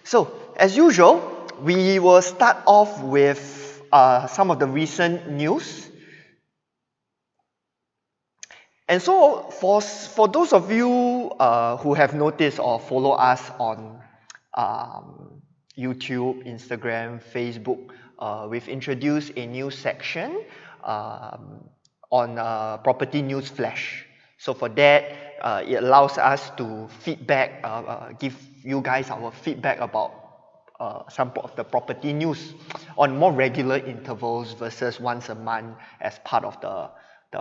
So, as usual, we will start off with some of the recent news. And so, for those of you who have noticed or follow us on YouTube, Instagram, Facebook, we've introduced a new section on property news flash. So for that, it allows us to feedback, give you guys our feedback about some of the property news on more regular intervals versus once a month as part of the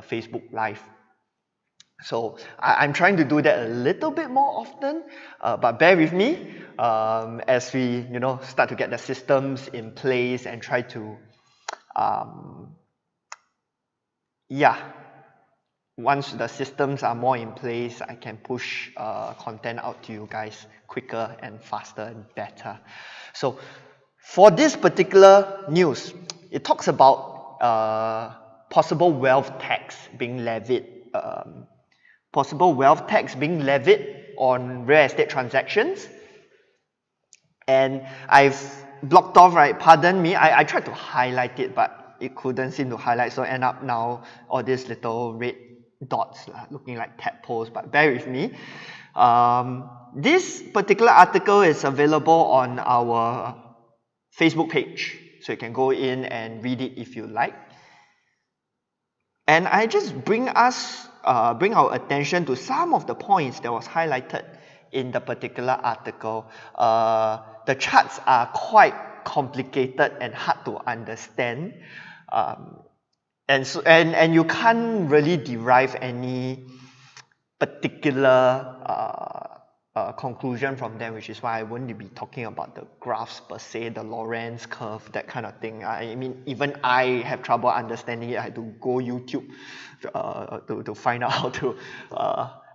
Facebook Live. So I'm trying to do that a little bit more often, but bear with me as we start to get the systems in place and try to once the systems are more in place, I can push content out to you guys quicker and faster and better. So for this particular news, it talks about possible wealth tax being levied. Possible wealth tax being levied on real estate transactions. And I've blocked off, right? Pardon me, I tried to highlight it, but it couldn't seem to highlight, so end up now all these little red dots looking like tadpoles, but bear with me. This particular article is available on our Facebook page, so you can go in and read it if you like. And I just bring our attention to some of the points that was highlighted in the particular article. The charts are quite complicated and hard to understand. And you can't really derive any particular conclusion from them, which is why I wouldn't be talking about the graphs per se, the Lorenz curve, that kind of thing. I mean, even I have trouble understanding it. I had to go YouTube to find out how to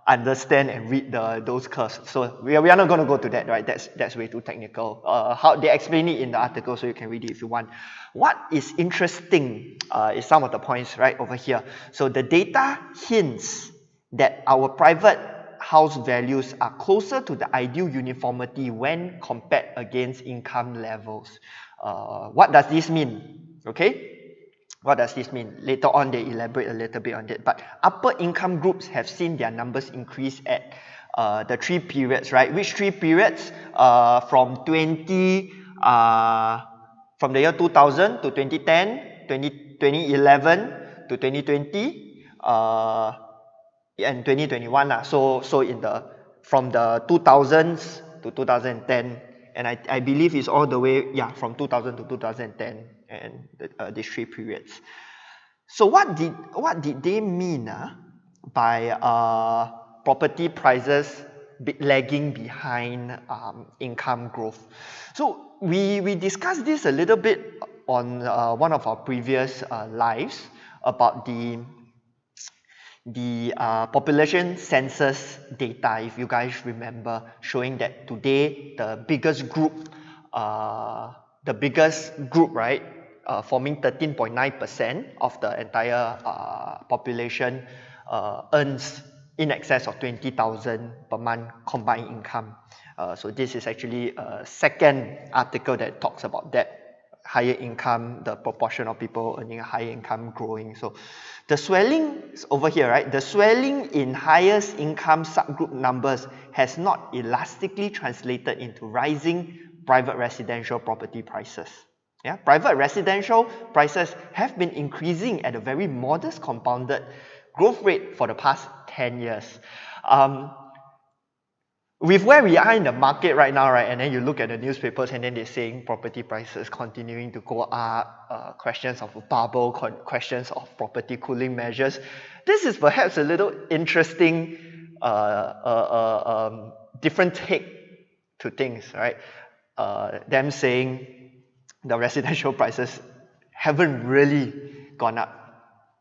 understand and read those curves. So we are not going to go to that, right? That's way too technical. How they explain it in the article, so you can read it if you want. What is interesting is some of the points right over here. So the data hints that our private house values are closer to the ideal uniformity when compared against income levels. What does this mean? Okay? What does this mean? Later on, they elaborate a little bit on that. But upper income groups have seen their numbers increase at the 3 periods, right? Which 3 periods? From the year 2000 to 2010, 2011 to 2020, and 2021. So from the 2000s to 2010, and I believe it's all the way, from 2000 to 2010, and these 3 periods. So what did they mean by property prices lagging behind income growth? So we discussed this a little bit on one of our previous lives about the population census data, if you guys remember, showing that today the biggest group, right, forming 13.9% of the entire population, earns in excess of 20,000 per month combined income. So this is actually a second article that talks about that. Higher income, the proportion of people earning a higher income growing. So the swelling is over here, right? The swelling in highest income subgroup numbers has not elastically translated into rising private residential property prices. Private residential prices have been increasing at a very modest compounded growth rate for the past 10 years. With where we are in the market right now, right, and then you look at the newspapers and then they're saying property prices continuing to go up, questions of a bubble, questions of property cooling measures. This is perhaps a little interesting, different take to things, right? Them saying the residential prices haven't really gone up.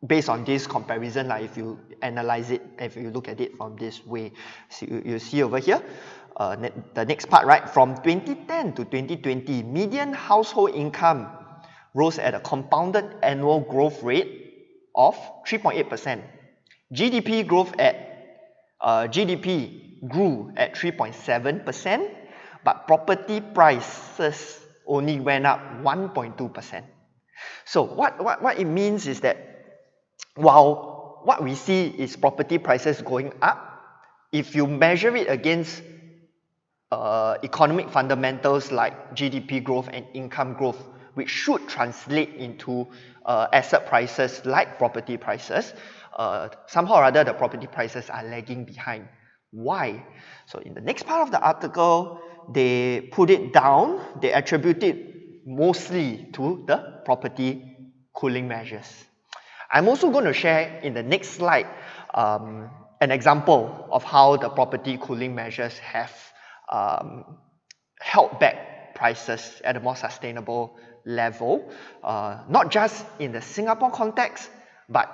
Based on this comparison, like if you analyze it, if you look at it from this way, so you see over here, the next part, right? From 2010 to 2020, median household income rose at a compounded annual growth rate of 3.8%. GDP grew at 3.7%, but property prices only went up 1.2%. So what it means is that while what we see is property prices going up, if you measure it against economic fundamentals like GDP growth and income growth, which should translate into asset prices like property prices, somehow or other the property prices are lagging behind. Why? So in the next part of the article, they put it down, they attribute it mostly to the property cooling measures. I'm also going to share in the next slide an example of how the property cooling measures have held back prices at a more sustainable level, not just in the Singapore context, but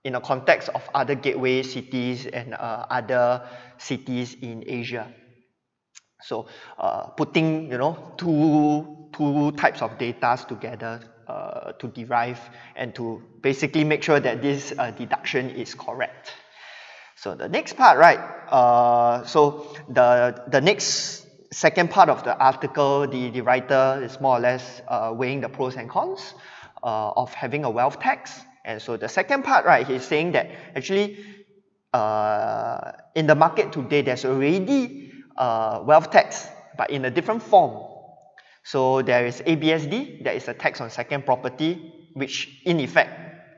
in the context of other gateway cities and other cities in Asia. So putting two types of data together to derive and to basically make sure that this deduction is correct. So the next part, right? So the next second part of the article, the writer is more or less weighing the pros and cons of having a wealth tax. And so the second part, right, he's saying that actually in the market today, there's already wealth tax, but in a different form. So there is ABSD, that is a tax on second property, which in effect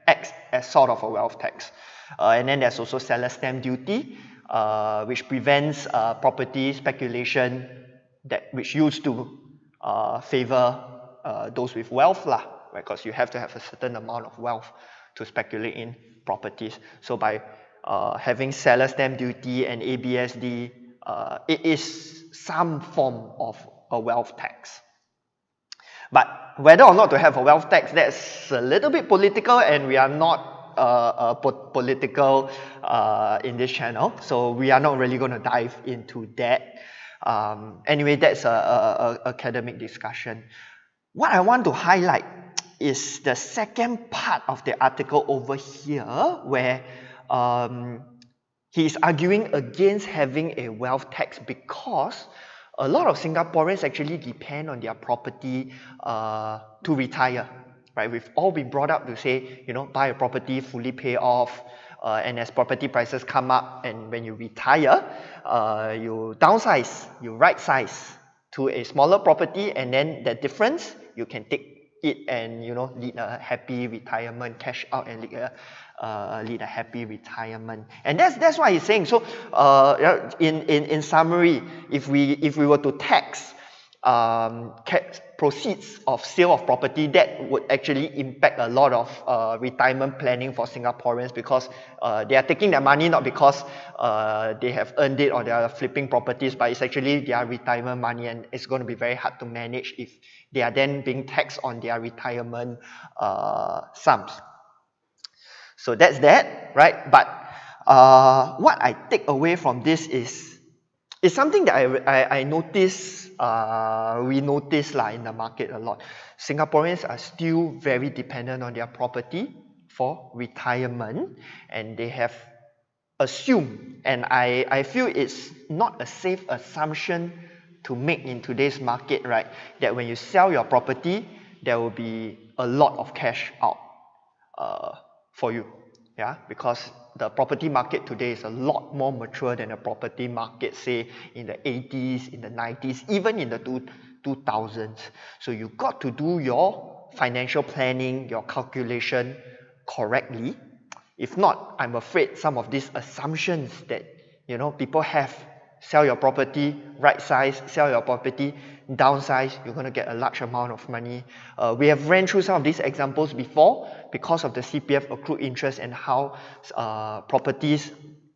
acts as sort of a wealth tax. And then there's also seller stamp duty, which prevents property speculation which used to favor those with wealth, right? Because you have to have a certain amount of wealth to speculate in properties. So by having seller stamp duty and ABSD, it is some form of a wealth tax. But whether or not to have a wealth tax, that's a little bit political, and we are not political in this channel, so we are not really going to dive into that. Anyway, that's an academic discussion. What I want to highlight is the second part of the article over here, where he is arguing against having a wealth tax because a lot of Singaporeans actually depend on their property to retire, right? We've all been brought up to say, buy a property, fully pay off, and as property prices come up and when you retire, you downsize, you right size to a smaller property, and then the difference, you can take it and lead a happy retirement, cash out and lead a happy retirement. And that's what he's saying. So in summary, if we were to tax proceeds of sale of property, that would actually impact a lot of retirement planning for Singaporeans, because they are taking their money not because they have earned it or they are flipping properties, but it's actually their retirement money, and it's going to be very hard to manage if they are then being taxed on their retirement sums. So that's that, right? But what I take away from this is something that I notice, we notice in the market a lot. Singaporeans are still very dependent on their property for retirement, and they have assumed, and I feel it's not a safe assumption to make in today's market, right, that when you sell your property, there will be a lot of cash out for you, yeah, because the property market today is a lot more mature than the property market, say, in the 80s, in the 90s, even in the 2000s. So you got to do your financial planning, your calculation correctly. If not, I'm afraid some of these assumptions that people have, sell your property, right size, sell your property, downsize, you're going to get a large amount of money. We have ran through some of these examples before because of the CPF accrued interest and how properties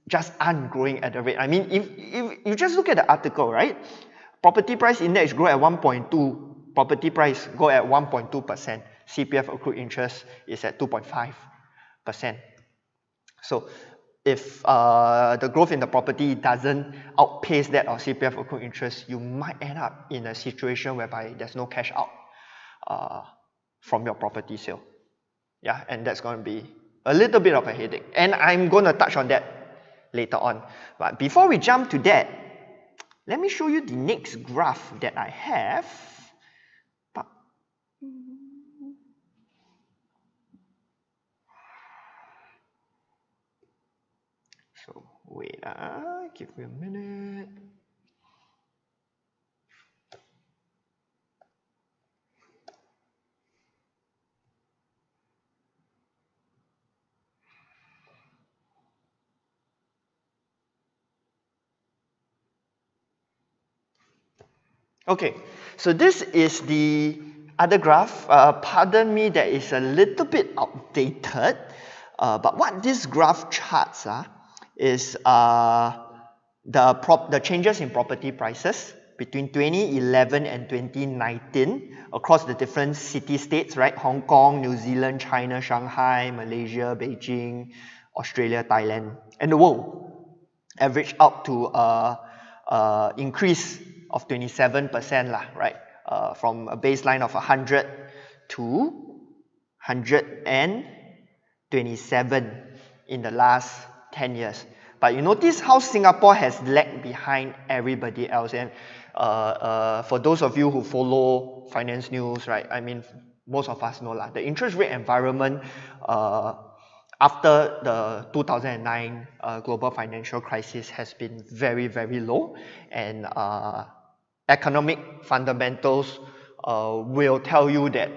just aren't growing at the rate. I mean, if you just look at the article, right? Property price index grow at 1.2, property price go at 1.2%, CPF accrued interest is at 2.5%. So if the growth in the property doesn't outpace that of CPF accrued interest, you might end up in a situation whereby there's no cash out from your property sale. Yeah, and that's going to be a little bit of a headache. And I'm going to touch on that later on. But before we jump to that, let me show you the next graph that I have. So wait, give me a minute. Okay, so this is the other graph. Pardon me, that is a little bit outdated. But what this graph charts is the changes in property prices between 2011 and 2019 across the different city-states, right? Hong Kong, New Zealand, China, Shanghai, Malaysia, Beijing, Australia, Thailand, and the world. Average out to increase of 27% lah, right? From a baseline of 100 to 127 in the last 10 years. But you notice how Singapore has lagged behind everybody else. And for those of you who follow finance news, right? I mean, most of us know lah, the interest rate environment after the 2009 global financial crisis has been very, very low, and economic fundamentals will tell you that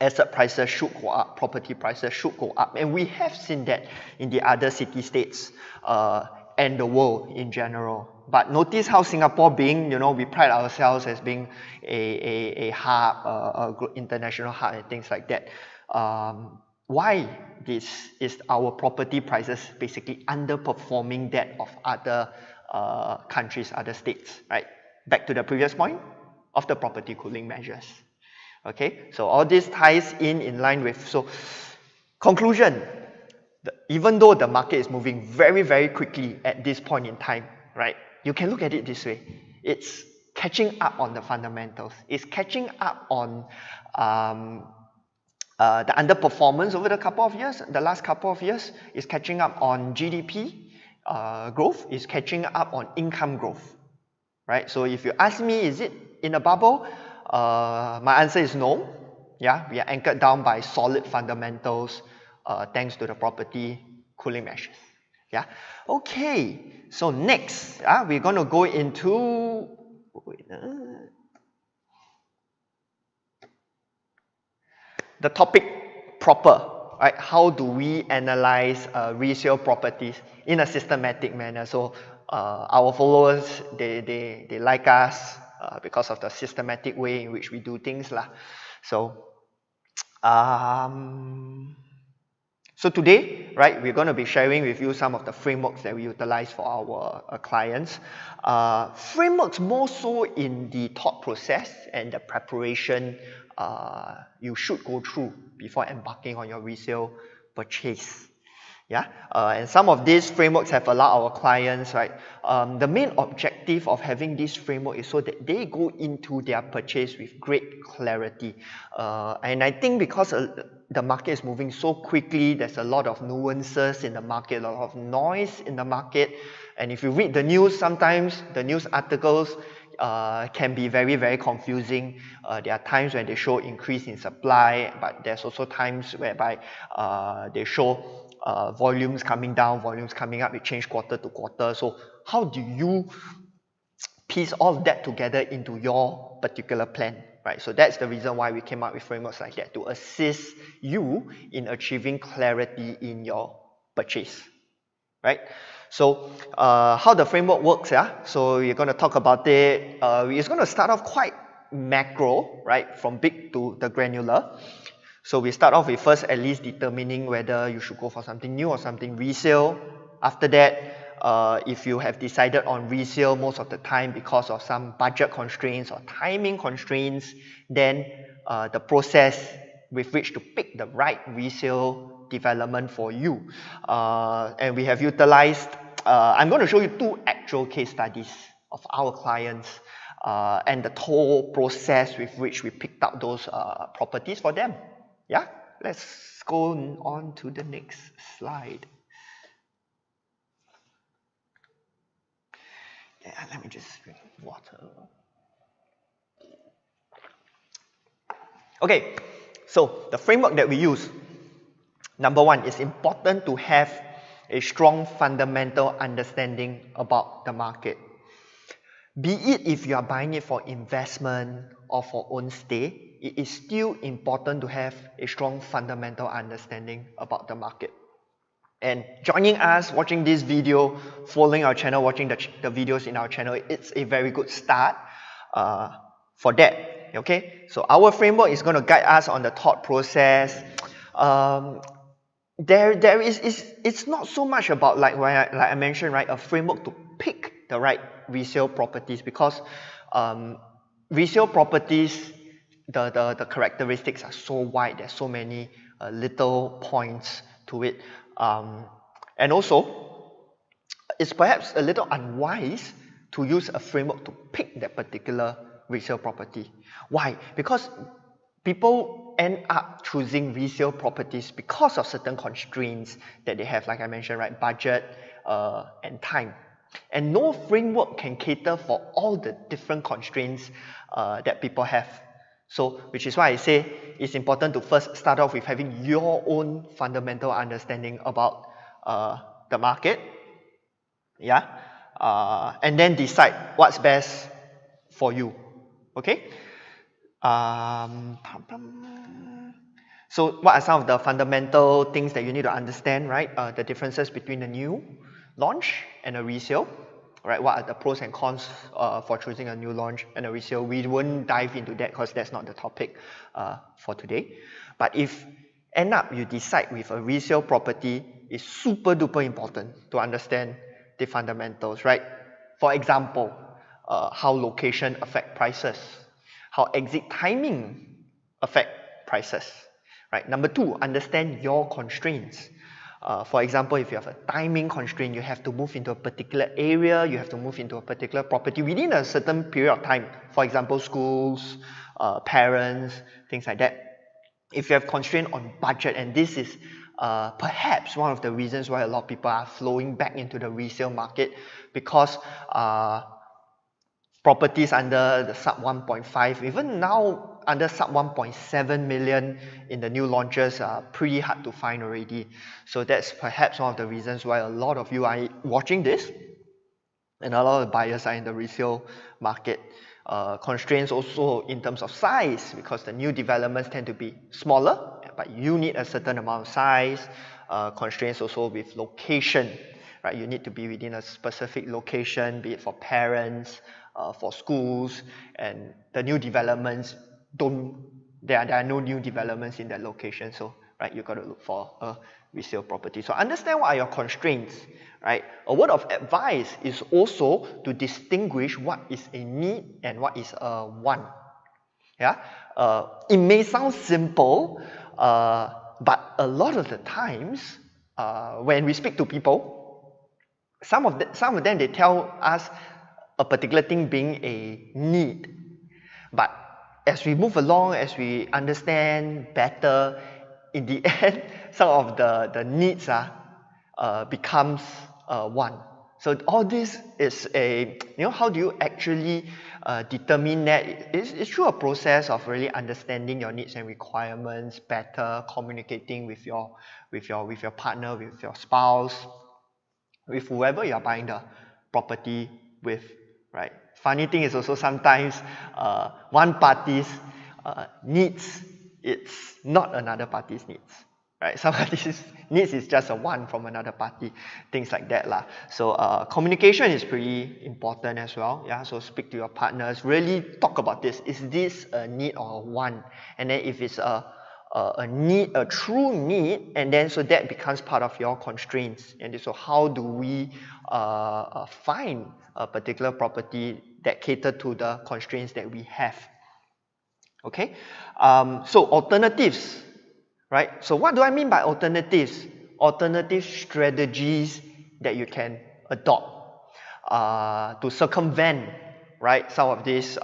asset prices should go up, property prices should go up, and we have seen that in the other city-states and the world in general. But notice how Singapore being, you know, we pride ourselves as being a hub, a international hub and things like that. Why is our property prices basically underperforming that of other countries, other states, right? Back to the previous point of the property cooling measures. Okay, so all this ties in line with, so conclusion, even though the market is moving very, very quickly at this point in time, right? You can look at it this way. It's catching up on the fundamentals. It's catching up on the underperformance over the couple of years, the last couple of years. Is catching up on GDP growth, is catching up on income growth, right? So if you ask me, is it in a bubble? My answer is no. Yeah, we are anchored down by solid fundamentals thanks to the property cooling measures. Yeah, okay, so next we're going to go into the topic proper, right? How do we analyze resale properties in a systematic manner? So our followers, they like us because of the systematic way in which we do things lah. So so today, right, we're going to be sharing with you some of the frameworks that we utilize for our clients. Frameworks more so in the thought process and the preparation you should go through before embarking on your resale purchase. Yeah, and some of these frameworks have allowed our clients, right? The main objective of having this framework is so that they go into their purchase with great clarity. And I think because the market is moving so quickly, there's a lot of nuances in the market, a lot of noise in the market. And if you read the news, sometimes the news articles can be very, very confusing. There are times when they show increase in supply, but there's also times whereby they show volumes coming down, volumes coming up. It changes quarter to quarter. So how do you piece all of that together into your particular plan, right? So that's the reason why we came up with frameworks like that, to assist you in achieving clarity in your purchase, right? So how the framework works, yeah? So we're going to talk about it. It's going to start off quite macro, right? From big to the granular. So we start off with first at least determining whether you should go for something new or something resale. After that, if you have decided on resale most of the time because of some budget constraints or timing constraints, then the process with which to pick the right resale development for you. And we have utilized, I'm going to show you 2 actual case studies of our clients and the whole process with which we picked up those properties for them. Yeah, let's go on to the next slide. Let me just drink water. Okay, so the framework that we use, number one, it's important to have a strong fundamental understanding about the market. Be it if you are buying it for investment or for own stay, it is still important to have a strong fundamental understanding about the market. And joining us, watching this video, following our channel, watching the videos in our channel, it's a very good start for that. Okay, so our framework is going to guide us on the thought process. It's not so much about like I mentioned, right, a framework to pick the right resale properties, because resale properties, the characteristics are so wide. There's so many little points to it, and also it's perhaps a little unwise to use a framework to pick that particular resale property. Why? Because people end up choosing resale properties because of certain constraints that they have, like I mentioned, right, budget and time. And no framework can cater for all the different constraints that people have. So, which is why I say it's important to first start off with having your own fundamental understanding about the market, yeah, and then decide what's best for you. Okay. So what are some of the fundamental things that you need to understand, right? The differences between a new launch and a resale, right? What are the pros and cons for choosing a new launch and a resale? We won't dive into that because that's not the topic for today. But if end up you decide with a resale property, it's super duper important to understand the fundamentals, right? For example, how location affect prices, how exit timing affect prices, right? Number two, understand your constraints. For example, if you have a timing constraint, you have to move into a particular area, you have to move into a particular property within a certain period of time. For example, schools, parents, things like that. If you have constraint on budget, and this is perhaps one of the reasons why a lot of people are flowing back into the resale market, because properties under the sub 1.5, even now under sub 1.7 million in the new launches are pretty hard to find already. So that's perhaps one of the reasons why a lot of you are watching this, and a lot of buyers are in the resale market. Constraints also in terms of size, because the new developments tend to be smaller, but you need a certain amount of size. Constraints also with location, right? You need to be within a specific location, be it for parents, for schools, and the new developments there are no new developments in that location. So, right, you got to look for a resale property. So understand what are your constraints, right? A word of advice is also to distinguish what is a need and what is a want. Yeah, it may sound simple, but a lot of the times when we speak to people, some of them, they tell us a particular thing being a need, but as we move along, as we understand better, in the end, some of the needs becomes want. So all this is how do you actually determine that? It's through a process of really understanding your needs and requirements better, communicating with your partner, with your spouse, with whoever you are buying the property with, right? Funny thing is also sometimes one party's needs, it's not another party's needs, right? Somebody's needs is just a want from another party, things like that lah. So communication is pretty important as well. Yeah, so speak to your partners, really talk about this. Is this a need or a want? And then if it's a need, a true need, and then so that becomes part of your constraints. And so how do we find a particular property that cater to the constraints that we have? Okay, so alternatives, right? So what do I mean by alternatives? Alternative strategies that you can adopt to circumvent, right, some of these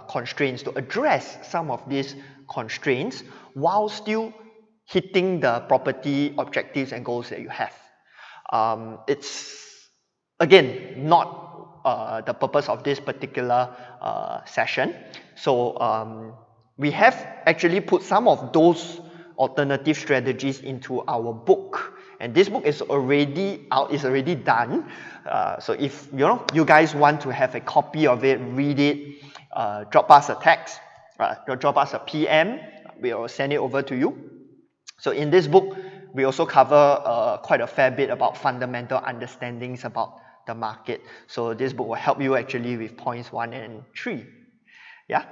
constraints, to address some of these constraints while still hitting the property objectives and goals that you have. It's again not the purpose of this particular session. So we have actually put some of those alternative strategies into our book, and this book is already out, is already done. So if you guys want to have a copy of it, read it, drop us a text, drop us a PM, we'll send it over to you. So in this book, we also cover quite a fair bit about fundamental understandings about the market. So this book will help you actually with points 1 and 3. Yeah.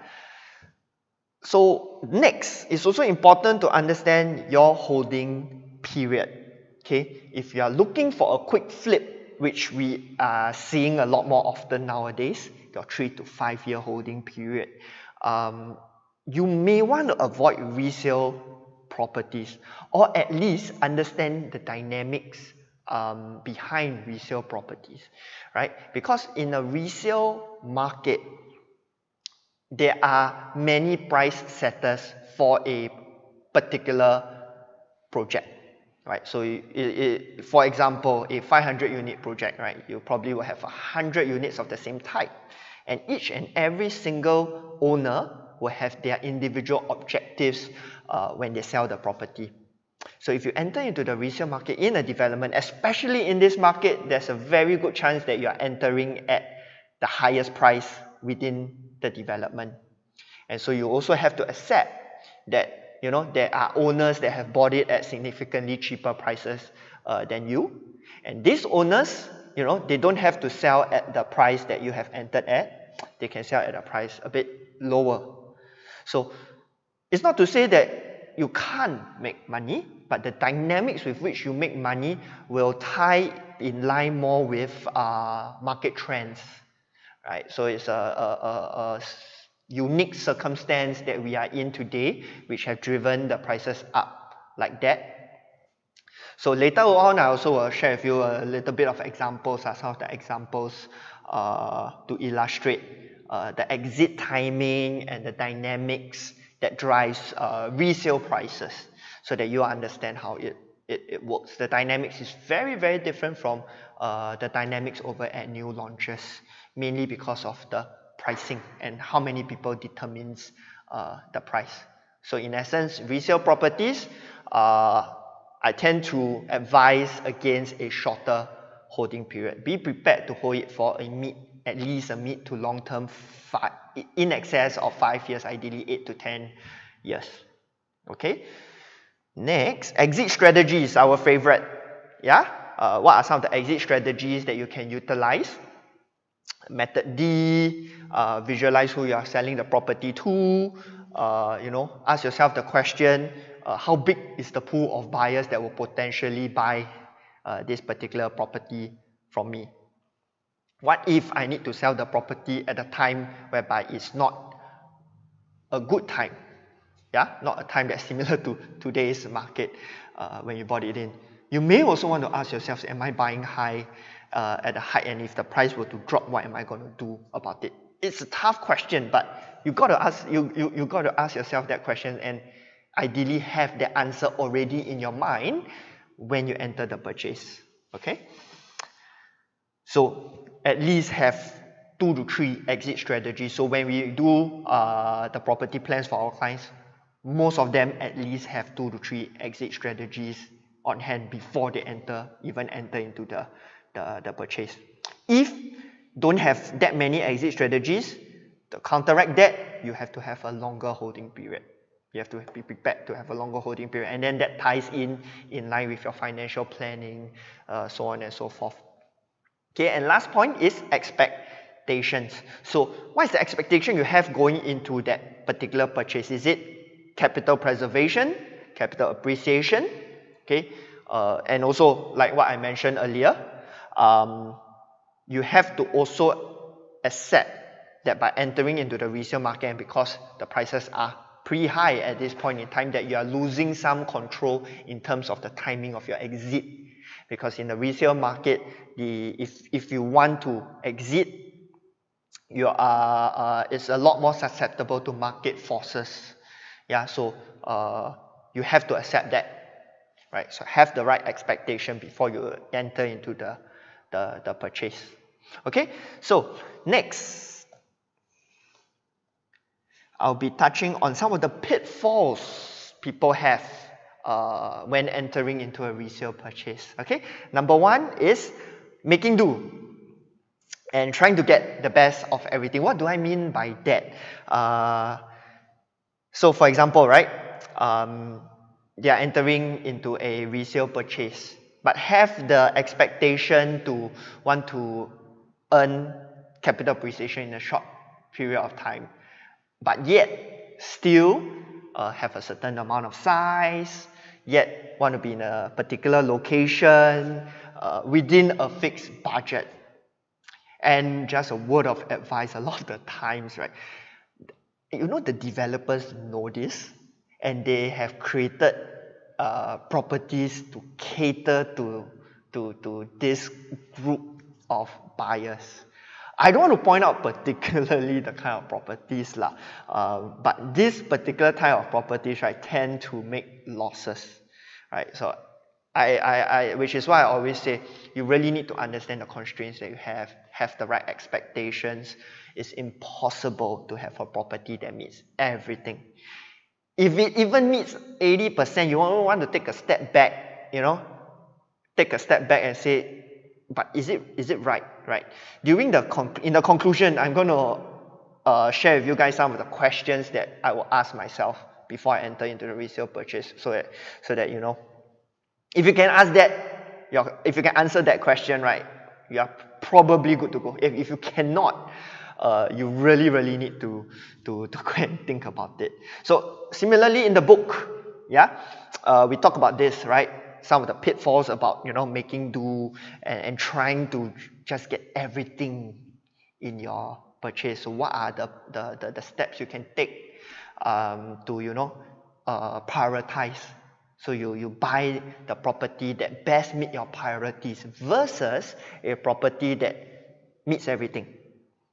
So next, it's also important to understand your holding period. Okay, if you are looking for a quick flip, which we are seeing a lot more often nowadays, your 3 to 5 year holding period, you may want to avoid resale properties, or at least understand the dynamics behind resale properties, right? Because in a resale market, there are many price setters for a particular project, right? So for example, a 500 unit project, right? You probably will have 100 units of the same type, and each and every single owner will have their individual objectives when they sell the property. So if you enter into the resale market in a development, especially in this market, there's a very good chance that you are entering at the highest price within the development. And so you also have to accept that there are owners that have bought it at significantly cheaper prices than you. And these owners, they don't have to sell at the price that you have entered at. They can sell at a price a bit lower. So it's not to say that you can't make money, but the dynamics with which you make money will tie in line more with market trends, right? So it's a unique circumstance that we are in today, which have driven the prices up like that. So later on, I also will share with you a little bit of examples, some of the examples to illustrate the exit timing and the dynamics that drives resale prices, so that you understand how it works. The dynamics is very, very different from the dynamics over at new launches, mainly because of the pricing and how many people determines the price. So in essence, resale properties, I tend to advise against a shorter holding period. Be prepared to hold it for at least a mid to long term, in excess of 5 years, ideally 8 to 10 years. Okay. Next, exit strategy is our favorite. Yeah. What are some of the exit strategies that you can utilize? Method D, visualize who you are selling the property to. Ask yourself the question, how big is the pool of buyers that will potentially buy this particular property from me? What if I need to sell the property at a time whereby it's not a good time? Yeah, not a time that's similar to today's market when you bought it in. You may also want to ask yourself, am I buying high at a high, and if the price were to drop, what am I going to do about it? It's a tough question, but you got to ask yourself that question, and ideally have the answer already in your mind when you enter the purchase. Okay. So at least have 2 to 3 exit strategies. So when we do the property plans for our clients, most of them at least have 2 to 3 exit strategies on hand before they even enter into the purchase. If don't have that many exit strategies, to counteract that, you have to have a longer holding period. You have to be prepared to have a longer holding period, and then that ties in line with your financial planning, so on and so forth. Okay, and last point is expectations. So what is the expectation you have going into that particular purchase? Is it capital preservation, capital appreciation? Okay, and also like what I mentioned earlier, you have to also accept that by entering into the resale market, and because the prices are pretty high at this point in time, that you are losing some control in terms of the timing of your exit. Because in the resale market, if you want to exit, it's a lot more susceptible to market forces. Yeah, so you have to accept that, right? So have the right expectation before you enter into the purchase. Okay, so next, I'll be touching on some of the pitfalls people have when entering into a resale purchase. Okay, number one is making do and trying to get the best of everything. What do I mean by that? So for example, right, they are entering into a resale purchase, but have the expectation to want to earn capital appreciation in a short period of time, but yet still have a certain amount of size, yet want to be in a particular location within a fixed budget. And just a word of advice, a lot of the times, right, you know, the developers know this, and they have created properties to cater to this group of buyers. I don't want to point out particularly the kind of properties but this particular type of properties, right, tend to make losses, right? So which is why I always say you really need to understand the constraints that you have the right expectations. It's impossible to have a property that meets everything. If it even meets 80%, you want to take a step back, you know, take a step back and say, but is it right? During in the conclusion, I'm going to share with you guys some of the questions that I will ask myself before I enter into the resale purchase, so that you know, if you can ask that, if you can answer that question, right, you are probably good to go. If you cannot, you really need to go and think about it. So similarly in the book, we talk about this, right? Some of the pitfalls about, you know, making do and trying to just get everything in your purchase. So what are the steps you can take to, you know, prioritize? So you buy the property that best meet your priorities versus a property that meets everything.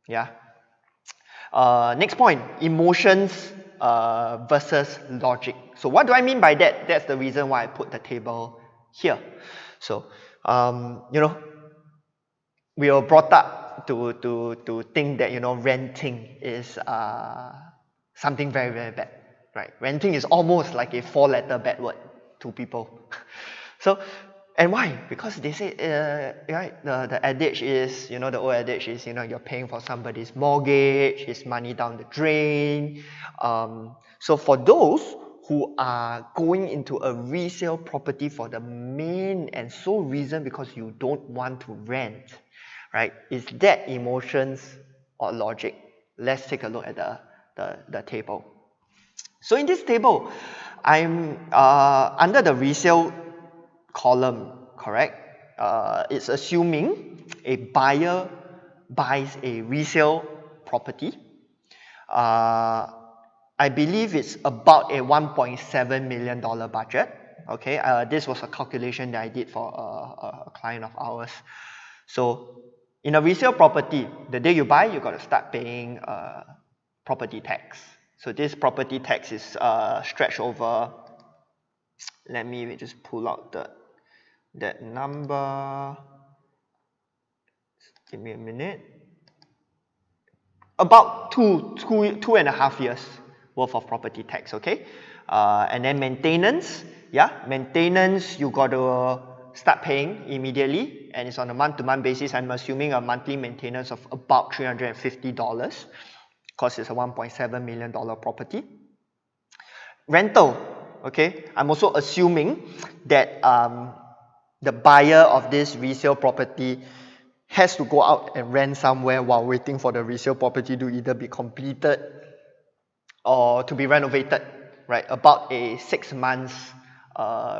Next point, emotions versus logic. So what do I mean by that? That's the reason why I put the table here. So you know, we were brought up to think that, you know, renting is something very bad, right? Renting is almost like a 4-letter bad word to people. So, and why? Because they say, right, the adage is, you know, the old adage is, you know, you're paying for somebody's mortgage, it's money down the drain. So for those who are going into a resale property for the main and sole reason because you don't want to rent, right? Is that emotions or logic? Let's take a look at the table. So in this table, I'm under the resale column, correct? It's assuming a buyer buys a resale property. I believe it's about a $1.7 million budget. Okay, this was a calculation that I did for a client of ours. So in a resale property, the day you buy, you got to start paying property tax. So this property tax is stretched over. Let me just pull out that number. Give me a minute. About two and a half years worth of property tax, okay? And then maintenance, maintenance you got to start paying immediately, and it's on a month-to-month basis. I'm assuming a monthly maintenance of about $350, because it's a $1.7 million property. Rental, okay? I'm also assuming that the buyer of this resale property has to go out and rent somewhere while waiting for the resale property to either be completed or to be renovated, right? About a 6 months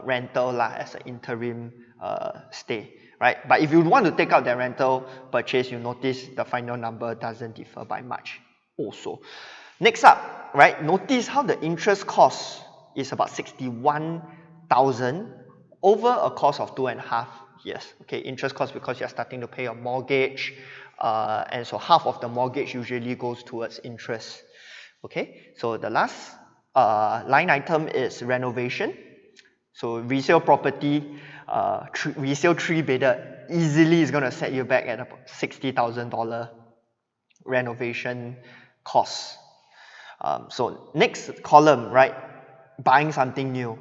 rental as an interim stay, right? But if you want to take out that rental purchase, you notice the final number doesn't differ by much also. Next up, right? Notice how the interest cost is about $61,000 over a course of 2.5 years. Okay, interest cost because you're starting to pay your mortgage, and so half of the mortgage usually goes towards interest. Okay, so the last line item is renovation. So resale property, resale 3-bedded easily is going to set you back at about $60,000 renovation costs. So next column, right? Buying something new.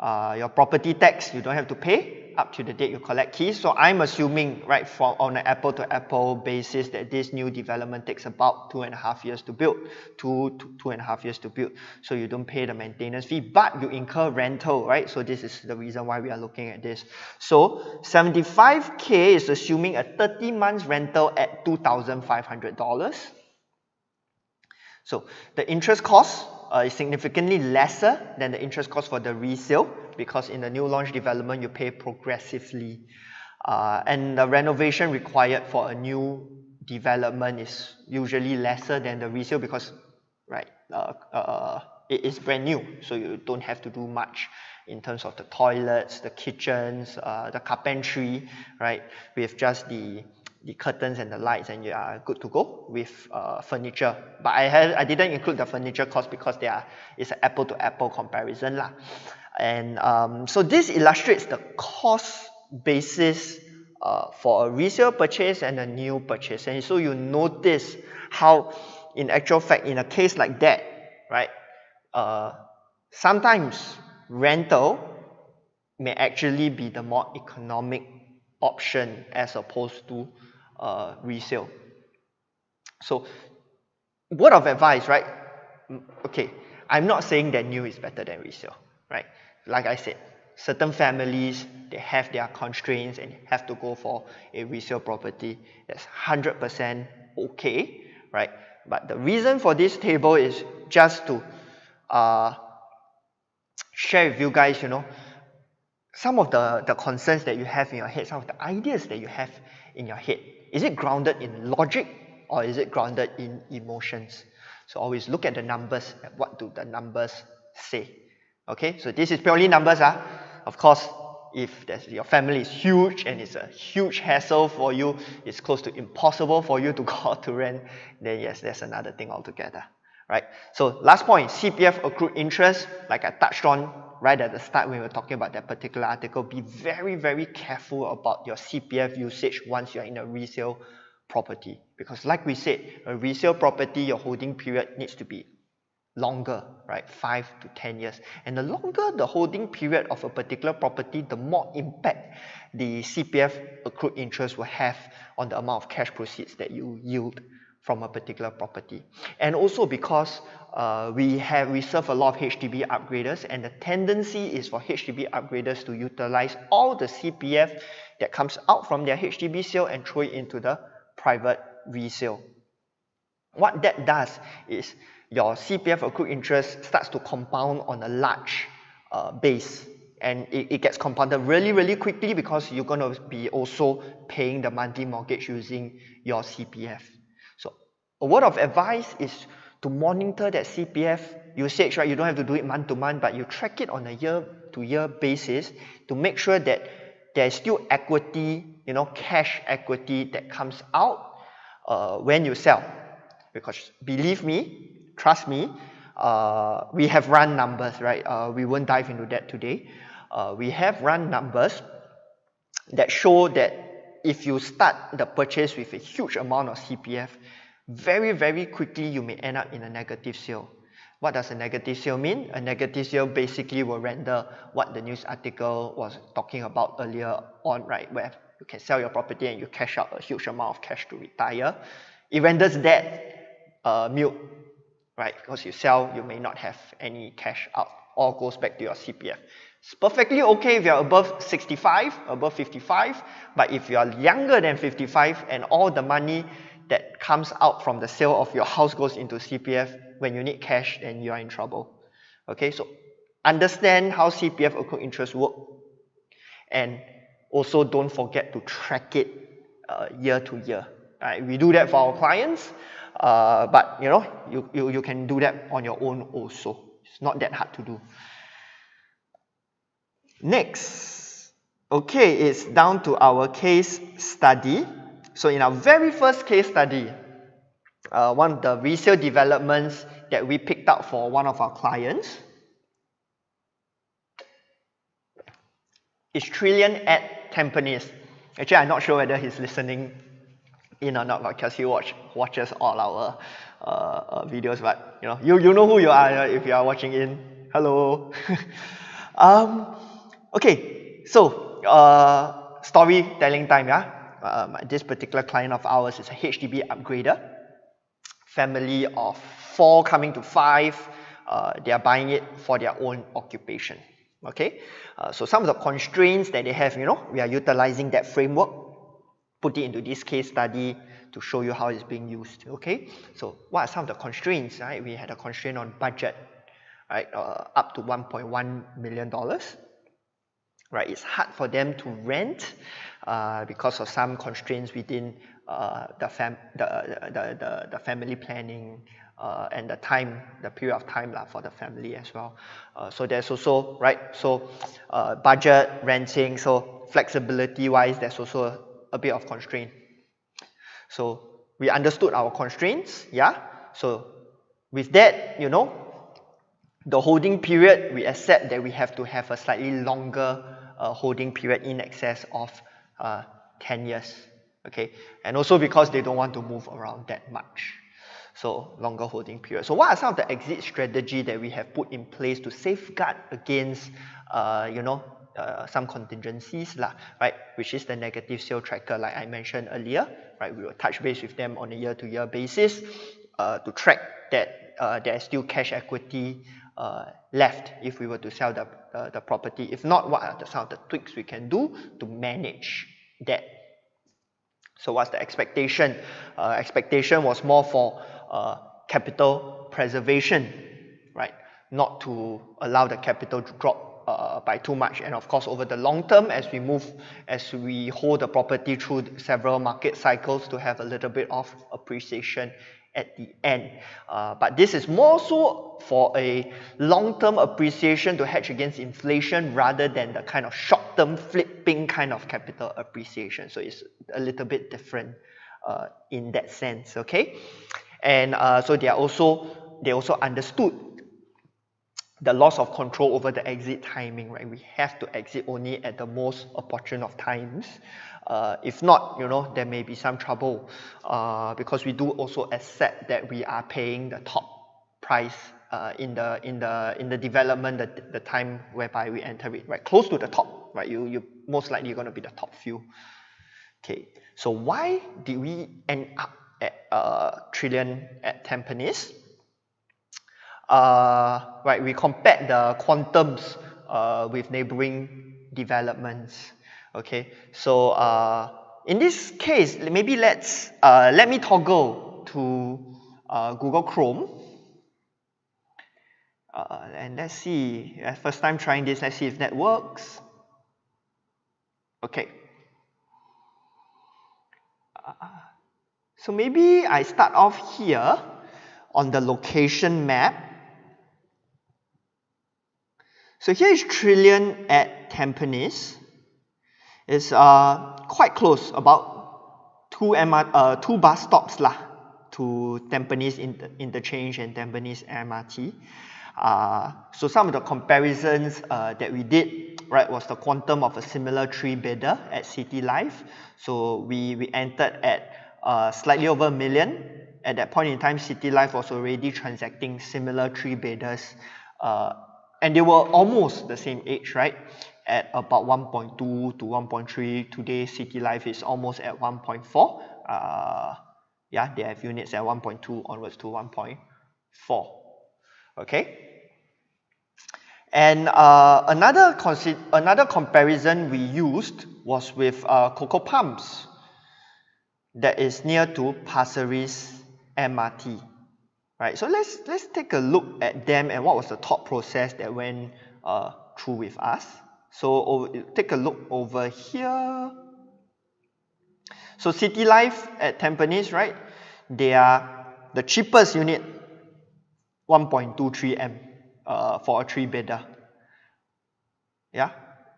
Your property tax, you don't have to pay up to the date you collect keys. So I'm assuming, right, on an apple-to-apple basis that this new development takes about 2.5 years to build, 2.5 years to build. So you don't pay the maintenance fee, but you incur rental, right? So this is the reason why we are looking at this. So 75K is assuming a 30 months rental at $2,500. So the interest cost is significantly lesser than the interest cost for the resale, because in the new launch development you pay progressively, and the renovation required for a new development is usually lesser than the resale because, right, it is brand new, so you don't have to do much in terms of the toilets, the kitchens, the carpentry, right, with just the curtains and the lights, and you are good to go with furniture. But I didn't include the furniture cost because it's an apple-to-apple comparison lah. And so this illustrates the cost basis for a resale purchase and a new purchase. And so you notice how, in actual fact, in a case like that, right, sometimes rental may actually be the more economic option as opposed to resale. So word of advice, right? Okay, I'm not saying that new is better than resale, right? Like I said, certain families, they have their constraints and have to go for a resale property. That's 100% okay, right? But the reason for this table is just to share with you guys, you know, some of the concerns that you have in your head, some of the ideas that you have in your head. Is it grounded in logic or is it grounded in emotions? So always look at the numbers. What do the numbers say? Okay, so this is purely numbers. Of course, if your family is huge and it's a huge hassle for you, it's close to impossible for you to go out to rent, then yes, that's another thing altogether. Right? So last point, CPF accrued interest, like I touched on right at the start when we were talking about that particular article, be very, very careful about your CPF usage once you're in a resale property. Because like we said, a resale property, your holding period needs to be longer, right? 5 to 10 years. And the longer the holding period of a particular property, the more impact the CPF accrued interest will have on the amount of cash proceeds that you yield from a particular property. And also because we serve a lot of HDB upgraders, and the tendency is for HDB upgraders to utilize all the CPF that comes out from their HDB sale and throw it into the private resale. What that does is your CPF accrued interest starts to compound on a large base, and it gets compounded really, really quickly because you're going to be also paying the monthly mortgage using your CPF. So a word of advice is to monitor that CPF usage, right? You don't have to do it month to month, but you track it on a year-to-year basis to make sure that there's still equity, you know, cash equity that comes out when you sell. Because believe me, trust me, we have run numbers, right? We won't dive into that today. We have run numbers that show that if you start the purchase with a huge amount of CPF, very, very quickly you may end up in a negative sale. What does a negative sale mean? A negative sale basically will render what the news article was talking about earlier on, right? Where you can sell your property and you cash out a huge amount of cash to retire. It renders that mute, right? Because you sell, you may not have any cash out. All goes back to your CPF. It's perfectly okay if you're above 65, above 55, but if you are younger than 55 and all the money that comes out from the sale of your house goes into CPF, when you need cash, then you are in trouble. Okay, so understand how CPF accrued interest work, and also don't forget to track it year to year. Right? We do that for our clients, but you know, you can do that on your own also. It's not that hard to do. Next, okay, it's down to our case study. So in our very first case study, one of the resale developments that we picked up for one of our clients is Trillion at Tampines. Actually, I'm not sure whether he's listening in or not, because he watches all our videos. But you know who you are if you are watching in. Hello. Okay, so storytelling time. This particular client of ours is a HDB upgrader. Family of 4 coming to 5. They are buying it for their own occupation. Okay, so some of the constraints that they have, we are utilizing that framework, put it into this case study to show you how it's being used. Okay, so what are some of the constraints? Right, we had a constraint on budget, right, up to $1.1 million. Right, it's hard for them to rent because of some constraints within the family planning and the period of time for the family as well. So there's also, right, so budget, renting, so flexibility-wise, there's also a bit of constraint. So we understood our constraints, yeah. So with that, the holding period, we accept that we have to have a slightly longer holding period in excess of 10 years. Okay, and also because they don't want to move around that much. So longer holding period. So what are some of the exit strategy that we have put in place to safeguard against some contingencies, right? Which is the negative sale tracker, like I mentioned earlier, right? We will touch base with them on a year-to-year basis to track that there is still cash equity left if we were to sell the property. If not, what are some of the tweaks we can do to manage that? So what's the expectation? Expectation was more for capital preservation, right? Not to allow the capital to drop by too much. And of course, over the long term, as we hold the property through several market cycles, to have a little bit of appreciation at the end. But this is more so for a long-term appreciation to hedge against inflation rather than the kind of short-term flipping kind of capital appreciation. So it's a little bit different in that sense, okay? And so they also understood the loss of control over the exit timing, right? We have to exit only at the most opportune of times. If not, there may be some trouble because we do also accept that we are paying the top price in the development, the time whereby we enter it, right? Close to the top, right? You most likely going to be the top few. Okay, so why did we end up at Trillion at Tampines? Right, we compared the quantums with neighboring developments. Okay, so in this case, maybe let me toggle to Google Chrome, and let's see. First time trying this. Let's see if that works. Okay. So maybe I start off here on the location map. So here is Trillion at Tampines. It's quite close, about two bus stops to Tampines Interchange and Tampines MRT. So some of the comparisons that we did, right, was the quantum of a similar 3-bidder at City Life. So we entered at slightly over $1 million. At that point in time, City Life was already transacting similar 3-bidders. And they were almost the same age, right? At about 1.2 to 1.3. Today, City Life is almost at 1.4. Yeah, they have units at 1.2 onwards to 1.4. Okay. And another comparison we used was with Coco Palms, that is near to Pasir Ris MRT. Right, so let's take a look at them and what was the thought process that went through with us. So take a look over here. So City Life at Tampines, right? They are the cheapest unit, 1.23 M for a 3-bidder. Yeah,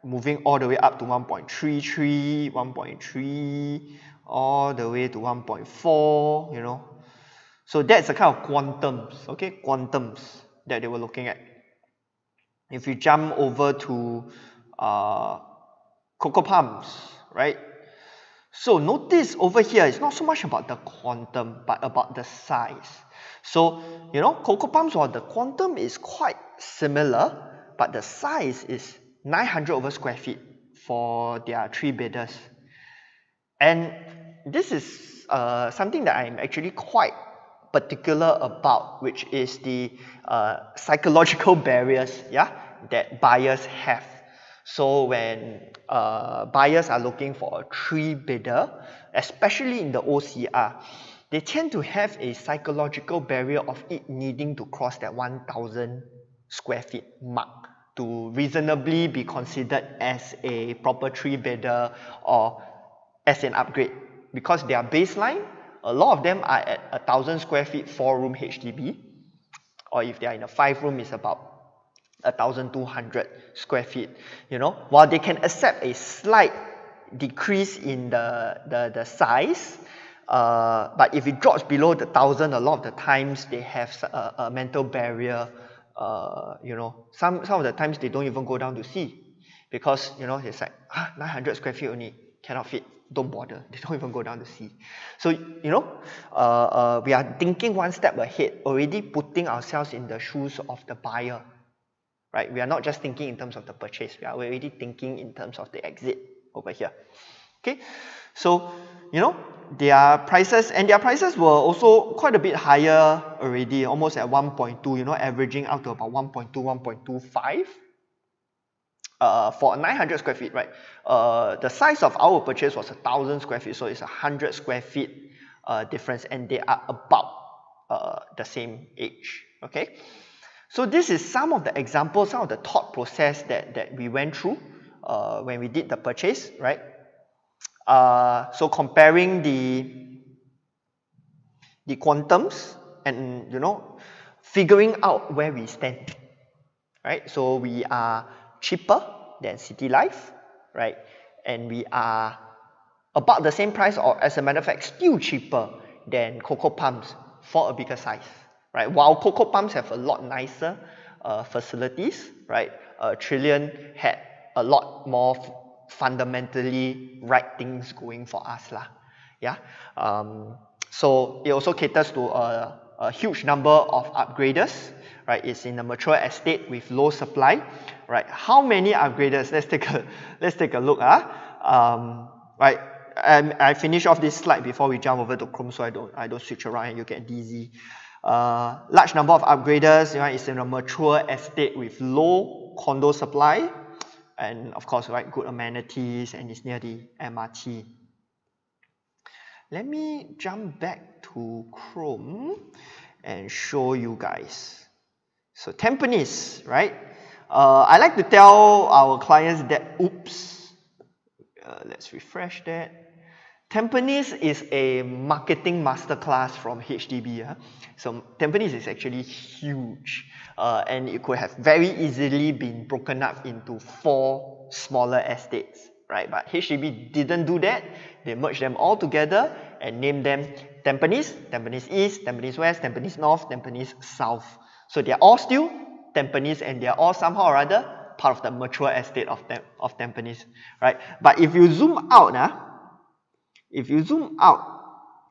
moving all the way up to 1.33, 1.3, all the way to 1.4. So that's the kind of quantums, okay, quantums that they were looking at. If you jump over to Coco Palms, right? So notice over here, it's not so much about the quantum, but about the size. So, you know, 𝐾𝐾 or the quantum is quite similar, but the size is 900 over square feet for their 3 bidders. And this is something that I'm actually quite particular about, which is the psychological barriers, yeah, that buyers have. So when buyers are looking for a 3 bidder, especially in the OCR, they tend to have a psychological barrier of it needing to cross that 1,000 square feet mark to reasonably be considered as a proper 3 bidder or as an upgrade, because their baseline, a lot of them are at 1,000 square feet 4-room HDB, or if they are in a 5-room, it's about 1,200 square feet. You know, while they can accept a slight decrease in the size, but if it drops below the 1,000, a lot of the times they have a mental barrier. You know, some of the times they don't even go down to see, because you know it's like 900 square feet only, cannot fit, don't bother, they don't even go down to see. So you know, we are thinking one step ahead, already putting ourselves in the shoes of the buyer, right? We are not just thinking in terms of the purchase, we are already thinking in terms of the exit over here. Okay, so you know, their prices were also quite a bit higher already, almost at 1.2, you know, averaging out to about 1.2, 1.25 for 900 square feet, right? The size of our purchase was 1,000 square feet, so it's 100 square feet difference, and they are about the same age. Okay, so this is some of the examples, some of the thought process that we went through when we did the purchase, right? So comparing the quantums and, you know, figuring out where we stand, right? So we are cheaper than City Life, right? And we are about the same price, or as a matter of fact, still cheaper than 𝐾𝐾 for a bigger size, right? While 𝐾𝐾 have a lot nicer facilities, right? 𝐏𝐶𝐬𝐿 had a lot more fundamentally right things going for us lah. Yeah. So it also caters to a huge number of upgraders, right? It's in a mature estate with low supply, right? How many upgraders? Let's take a look. Right. I finish off this slide before we jump over to Chrome, so I don't switch around and you get dizzy. Large number of upgraders, right? It's in a mature estate with low condo supply, and of course, right, good amenities, and it's near the MRT. Let me jump back to Chrome and show you guys. So Tampines, right? I like to tell our clients that, let's refresh that. Tampines is a marketing masterclass from HDB. So Tampines is actually huge, and it could have very easily been broken up into 4 smaller estates, right? But HDB didn't do that. They merged them all together and named them Tampines, Tampines East, Tampines West, Tampines North, Tampines South. So they are all still Tampines, and they are all somehow or other part of the mature estate of Tampines, right? But if you zoom out,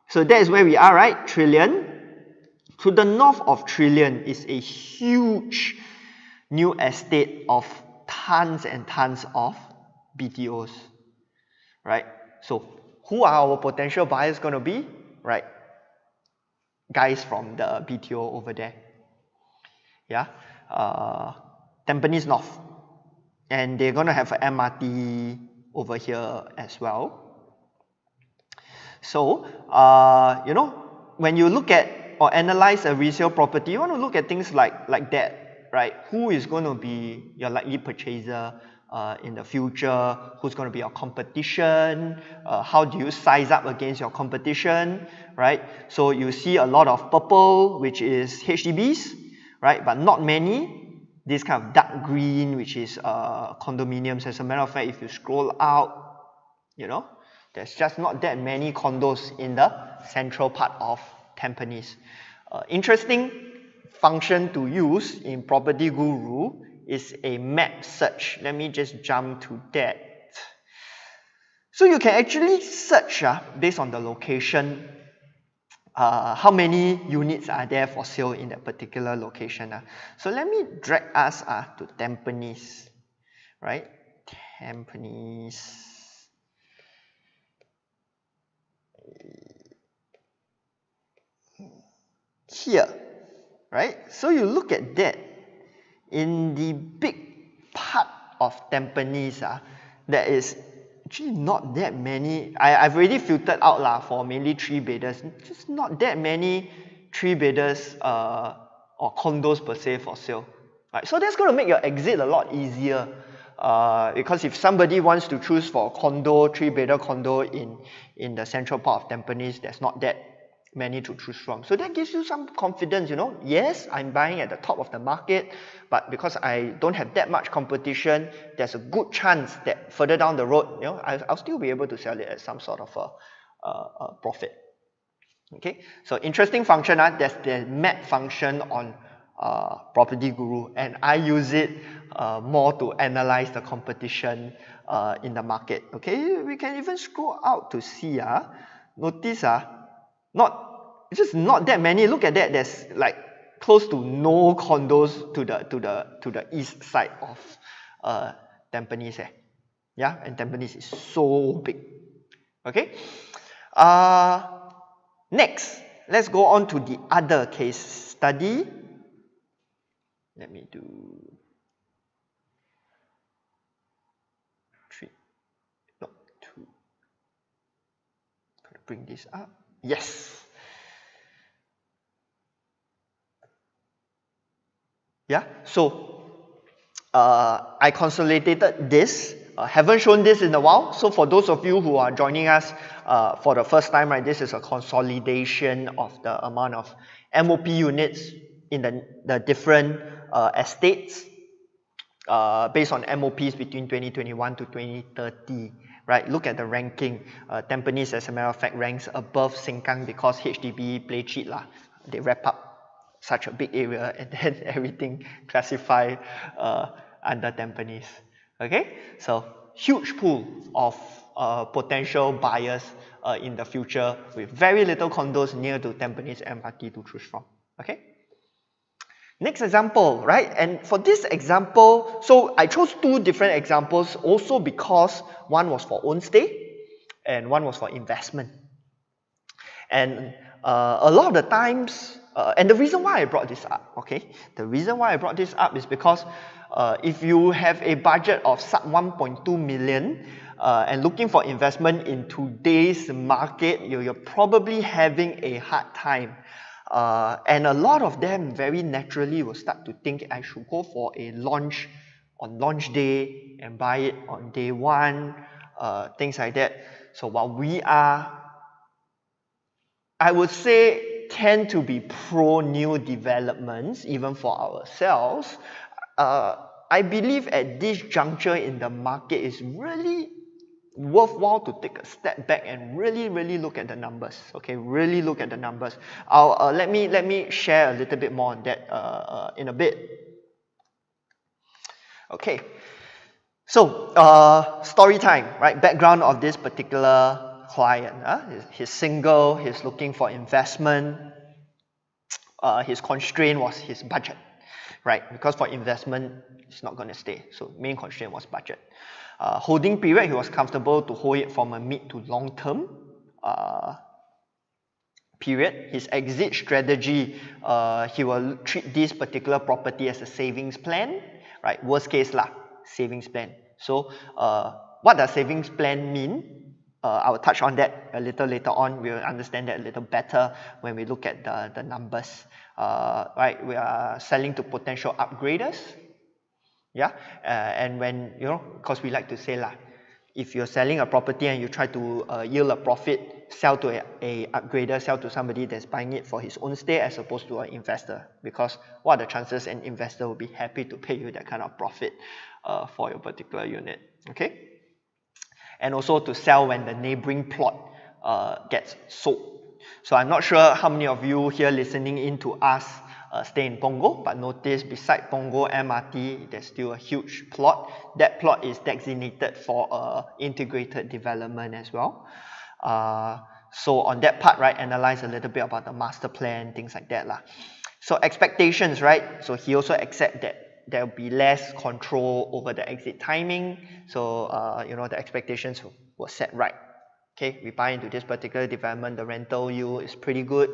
so that is where we are, right? 𝐶𝐬𝐿. To the north of 𝐶𝐬𝐿 is a huge new estate of tons and tons of BTOs, right? So who are our potential buyers going to be, right? Guys from the BTO over there, yeah, Tampines North, and they're going to have an MRT over here as well. So, you know, when you look at or analyze a resale property, you want to look at things like that, right? Who is going to be your likely purchaser in the future? Who's going to be your competition? How do you size up against your competition, right? So you see a lot of purple, which is HDBs, right? But not many. This kind of dark green, which is condominiums. As a matter of fact, if you scroll out, you know, there's just not that many condos in the central part of Tampines. Interesting function to use in Property Guru is a map search. Let me just jump to that. So you can actually search based on the location, how many units are there for sale in that particular location. So let me drag us to Tampines, right? Tampines. Here, right? So you look at that, in the big part of Tampines, there is actually not that many. I've already filtered out for mainly 3-bedders, just not that many 3-bedders or condos per se for sale. Right? So that's going to make your exit a lot easier. Because if somebody wants to choose for a condo, 3-bedder condo in the central part of Tampines, there's not that many to choose from. So that gives you some confidence, yes, I'm buying at the top of the market, but because I don't have that much competition, there's a good chance that further down the road, I'll still be able to sell it at some sort of a profit. Okay, so interesting function, there's the map function on Property Guru, and I use it more to analyze the competition in the market. Okay, we can even scroll out to see, notice just not that many. Look at that, there's like close to no condos to the east side of Tampines. Yeah, and Tampines is so big. Okay, next, let's go on to the other case study. Let me do 3, no, 2. Gotta bring this up. Yes. Yeah, so I consolidated this. Haven't shown this in a while. So for those of you who are joining us for the first time, right, this is a consolidation of the amount of MOP units in the different estates based on MOPs between 2021 to 2030. Right, look at the ranking. Tampines, as a matter of fact, ranks above Sengkang because HDB play cheat lah. They wrap up such a big area and then everything classified under Tampines. Okay, so huge pool of potential buyers in the future with very little condos near to Tampines MRT to choose from. Okay. Next example, right? And for this example, so I chose 2 different examples also because one was for own stay and one was for investment. And a lot of the times, and the reason why I brought this up, okay? The reason why I brought this up is because if you have a budget of sub 1.2 million and looking for investment in today's market, you're probably having a hard time. And a lot of them very naturally will start to think I should go for a launch on launch day and buy it on day 1, things like that. So while we are, I would say, tend to be pro new developments, even for ourselves, I believe at this juncture in the market is really worthwhile to take a step back and really look at the numbers. Okay, really look at the numbers. Let me share a little bit more on that in a bit. Okay, so story time, right? Background of this particular client. He's single. He's looking for investment. His constraint was his budget, right? Because for investment, it's not going to stay. So main constraint was budget. Holding period, he was comfortable to hold it from a mid to long term period. His exit strategy, he will treat this particular property as a savings plan, right? Worst case savings plan. So what does savings plan mean? I will touch on that a little later on. We'll understand that a little better when we look at the numbers. Right, we are selling to potential upgraders. Yeah, and when, because we like to say if you're selling a property and you try to yield a profit, sell to a upgrader, sell to somebody that's buying it for his own stay as opposed to an investor. Because what are the chances an investor will be happy to pay you that kind of profit for your particular unit? Okay, and also to sell when the neighboring plot gets sold. So I'm not sure how many of you here listening in to us stay in Punggol. But notice beside Punggol MRT, there's still a huge plot. That plot is designated for integrated development as well. So on that part, right, analyze a little bit about the master plan, things like that lah. So expectations, right? So he also accept that there will be less control over the exit timing. So you know, the expectations were set right. Okay, we buy into this particular development, the rental yield is pretty good.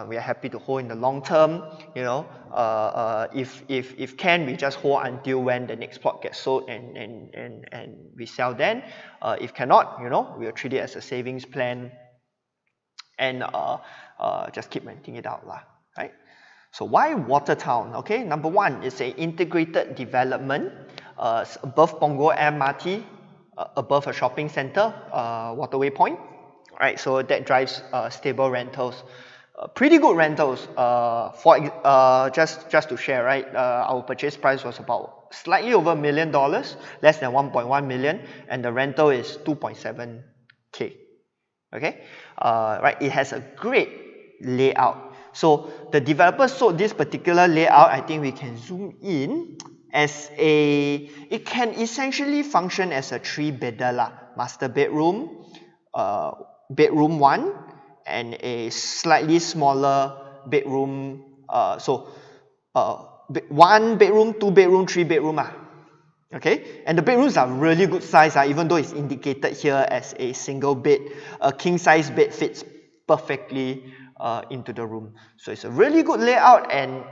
We are happy to hold in the long term. You know, if can, we just hold until when the next plot gets sold and we sell then. If cannot, you know, we'll treat it as a savings plan and just keep renting it out lah, right? So why Watertown? Okay, number one, it's an integrated development above Punggol MRT, above a shopping center, waterway point, right? So that drives stable rentals, pretty good rentals. Just to share, right? Our purchase price was about slightly over $1 million, less than 1.1 million, and the rental is 2.7K. Okay, right? It has a great layout. So the developer sold this particular layout. I think we can zoom in. As it can essentially function as a 3-bedder lah. Master bedroom, bedroom 1, and a slightly smaller bedroom. So 1 bedroom, 2 bedroom, 3 bedroom ah. Okay, and the bedrooms are really good size even though it's indicated here as a single bed. A king size bed fits perfectly into the room. So it's a really good layout, and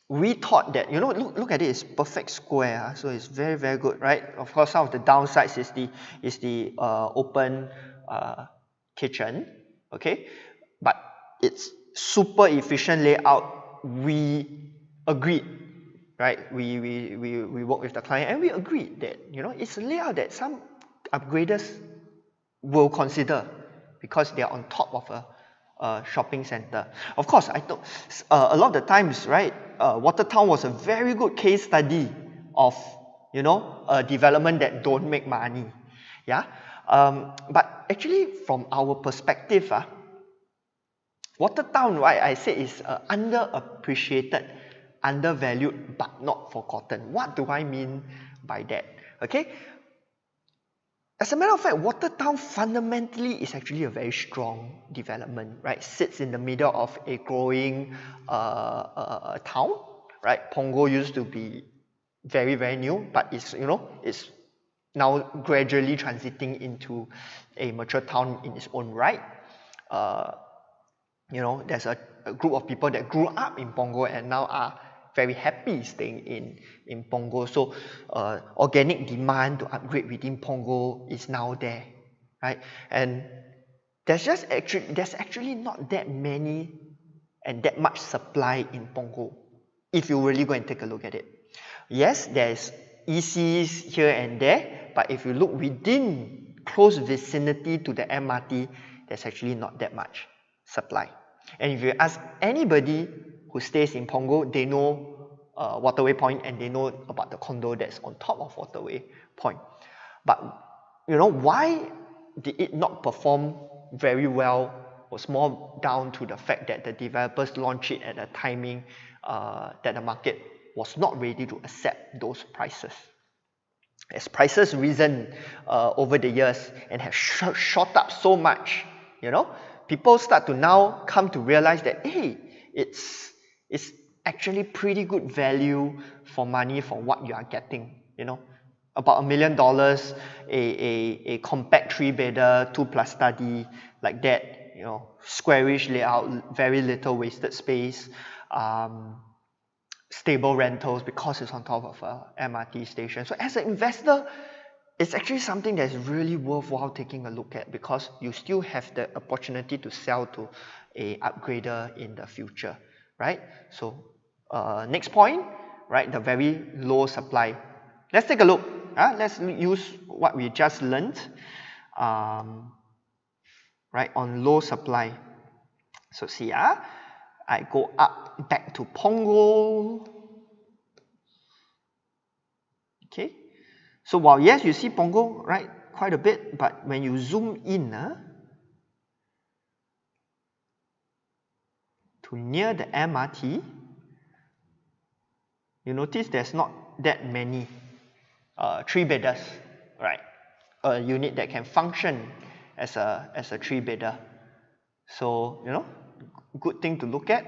we thought that, you know, look at it, it's perfect square, so it's very, very good, right? Of course, some of the downsides is the open kitchen, okay? But it's super efficient layout. We agreed, right? We worked with the client and we agreed that, you know, it's a layout that some upgraders will consider because they are on top of a shopping center. Of course, I thought a lot of the times, right, Watertown was a very good case study of, you know, a development that don't make money. Yeah, but actually from our perspective, Watertown, right, I say is underappreciated, undervalued, but not forgotten. What do I mean by that? Okay. As a matter of fact, Watertown fundamentally is actually a very strong development, right? Sits in the middle of a growing town, right? Punggol used to be very, very new, but it's, you know, it's now gradually transiting into a mature town in its own right. You know, there's a group of people that grew up in Punggol and now are very happy staying in Punggol. So organic demand to upgrade within Punggol is now there, right? And there's actually not that many and that much supply in Punggol if you really go and take a look at it. Yes, there's ECs here and there, but if you look within close vicinity to the MRT, there's actually not that much supply. And if you ask anybody who stays in Punggol, they know Waterway Point and they know about the condo that's on top of Waterway Point. But you know, why did it not perform very well was more down to the fact that the developers launched it at a timing that the market was not ready to accept those prices. As prices risen over the years and have shot up so much, you know, people start to now come to realize that, hey, it's actually pretty good value for money for what you are getting, you know. About $1 million, a compact 3-bedder, 2+ study, like that, you know, squarish layout, very little wasted space, stable rentals because it's on top of a MRT station. So as an investor, it's actually something that's really worthwhile taking a look at because you still have the opportunity to sell to a upgrader in the future, right? So next point, right, the very low supply. Let's take a look. Let's use what we just learned, right, on low supply. So see, I go up back to Punggol. Okay. So while yes, you see Punggol, right, quite a bit, but when you zoom in to to near the MRT, you notice there's not that many 3-bedders, right? A unit that can function as a 3-bedder. So, you know, good thing to look at.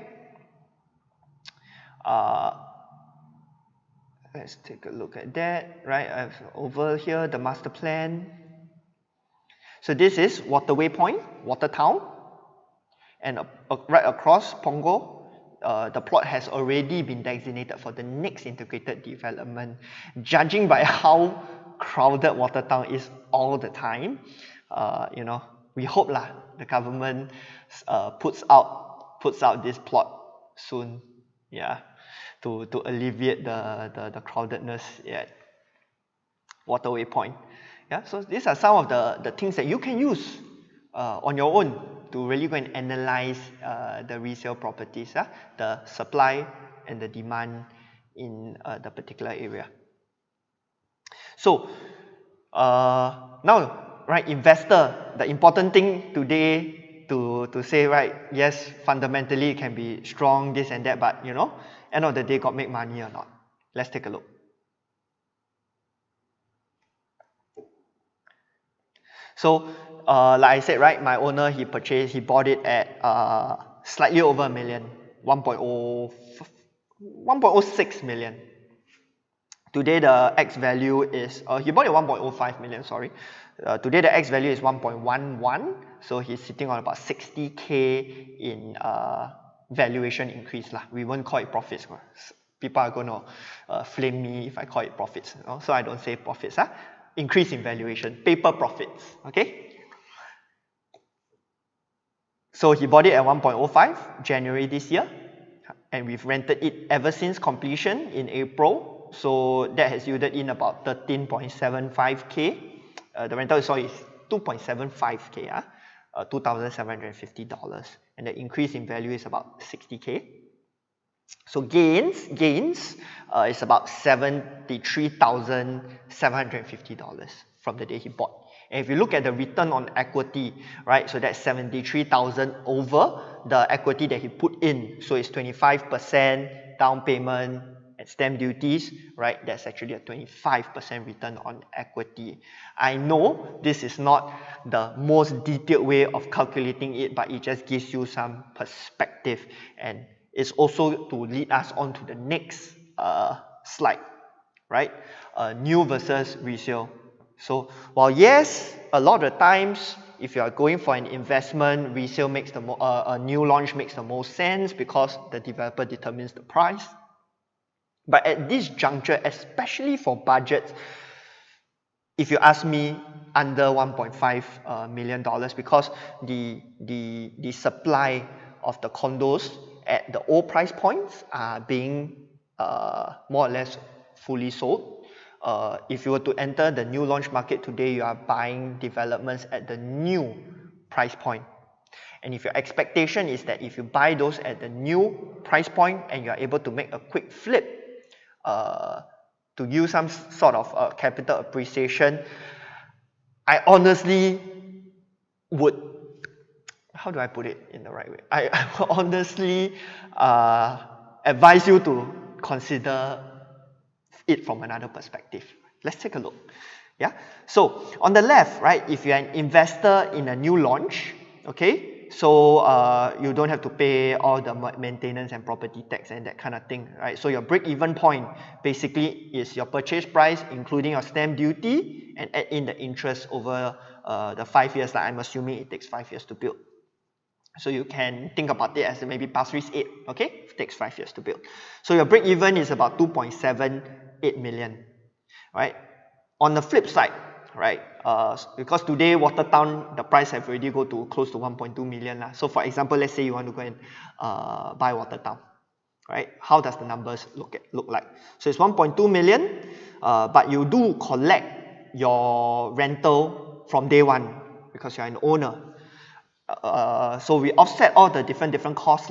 Let's take a look at that, right? I have over here the master plan. So this is Waterway Point, Watertown, and right across Punggol, the plot has already been designated for the next integrated development. Judging by how crowded Watertown is all the time, you know, we hope the government puts out this plot soon, yeah, to alleviate the crowdedness at Waterway Point. Yeah, so these are some of the things that you can use on your own to really go and analyze the resale properties, the supply and the demand in the particular area. So now, right, investor, the important thing today to say, right, yes, fundamentally it can be strong, this and that, but you know, end of the day, got make money or not? Let's take a look. So, like I said, right, my owner, he bought it at slightly over $1 million, 1.06 million. Today the X value is, he bought it 1.05 million, sorry. Today the X value is 1.11, so he's sitting on about 60K in valuation increase. We won't call it profits. People are going to flame me if I call it profits. You know? So I don't say profits. Increase in valuation, paper profits, okay? So he bought it at 1.05 January this year, and we've rented it ever since completion in April. So that has yielded in about 13.75K. The rental is 2.75K, $2,750, and the increase in value is about 60K. So gains is about $73,750 from the day he bought. And if you look at the return on equity, right, so that's 73,000 over the equity that he put in. So it's 25% down payment and stamp duties, right? That's actually a 25% return on equity. I know this is not the most detailed way of calculating it, but it just gives you some perspective, and it's also to lead us on to the next slide, right? New versus resale. So while yes, a lot of the times, if you are going for an investment, resale makes the a new launch makes the most sense because the developer determines the price. But at this juncture, especially for budgets, if you ask me, under $1.5 million, because the supply of the condos at the old price points are being more or less fully sold. If you were to enter the new launch market today, you are buying developments at the new price point. And if your expectation is that if you buy those at the new price point and you are able to make a quick flip to use some sort of capital appreciation, I honestly would, how do I put it in the right way? I honestly advise you to consider it from another perspective. Let's take a look. Yeah. So on the left, right, if you're an investor in a new launch, okay, so you don't have to pay all the maintenance and property tax and that kind of thing, right? So your break-even point basically is your purchase price, including your stamp duty, and add in the interest over the 5 years. Like I'm assuming it takes 5 years to build. So you can think about it as maybe Pasir Ris 8, okay? It takes 5 years to build. So your break-even is about 2.78 million, right? On the flip side, right, because today Watertown, the price have already go to close to 1.2 million. So for example, let's say you want to go and buy Watertown, right? How does the numbers look like? So it's 1.2 million, but you do collect your rental from day one because you're an owner. So we offset all the different costs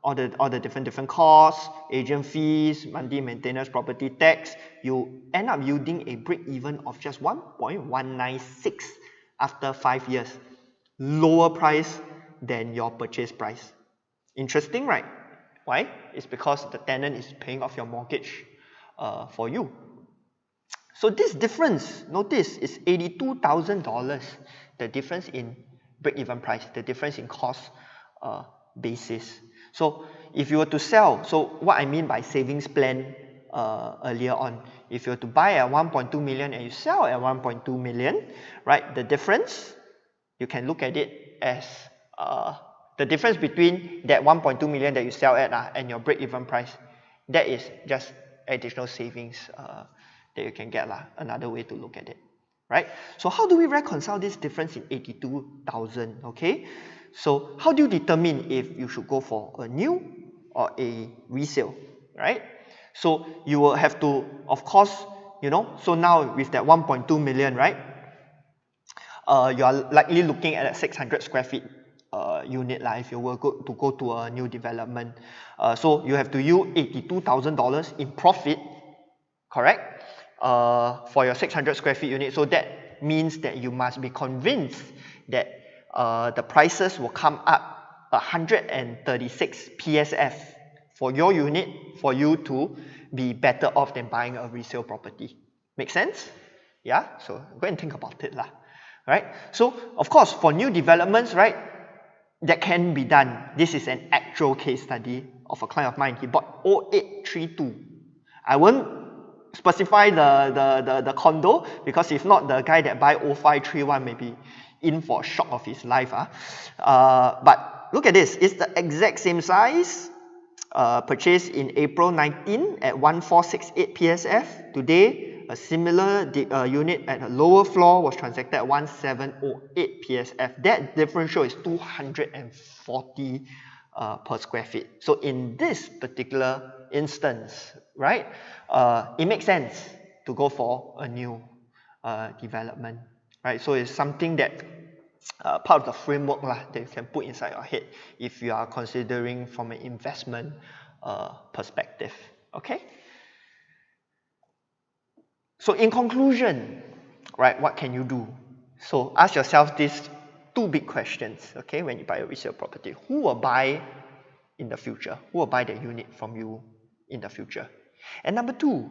all the different costs, agent fees, monthly maintenance, property tax. You end up yielding a break even of just 1.196 after 5 years, lower price than your purchase price. Interesting, right? Why? It's because the tenant is paying off your mortgage for you. So this difference, notice, is $82,000. The difference in break-even price, the difference in cost basis. So if you were to sell, so what I mean by savings plan earlier on, if you were to buy at 1.2 million and you sell at 1.2 million, right, the difference, you can look at it as the difference between that 1.2 million that you sell at and your break-even price. That is just additional savings that you can get, another way to look at it, right? So how do we reconcile this difference in 82,000, okay? So how do you determine if you should go for a new or a resale, right? So you will have to, of course, you know, so now with that 1.2 million, right, you are likely looking at a 600 square feet unit if you were to go to a new development. So you have to use $82,000 in profit, correct, for your 600 square feet unit. So that means that you must be convinced that the prices will come up 136 PSF for your unit for you to be better off than buying a resale property. Make sense? Yeah? So go and think about it, right? So of course, for new developments, right, that can be done. This is an actual case study of a client of mine. He bought 0832. I won't specify the condo, because if not, the guy that buy 0531 may be in for a shock of his life. But look at this. It's the exact same size, purchased in April 19 at 1468 PSF. Today, a similar unit at a lower floor was transacted at 1708 PSF. That differential is 240 per square feet. So in this particular instance, right, it makes sense to go for a new development, right? So it's something that part of the framework that you can put inside your head if you are considering from an investment perspective, okay? So in conclusion, right, what can you do? So ask yourself these two big questions, okay, when you buy a resale property. Who will buy in the future? Who will buy the unit from you in the future? And number two,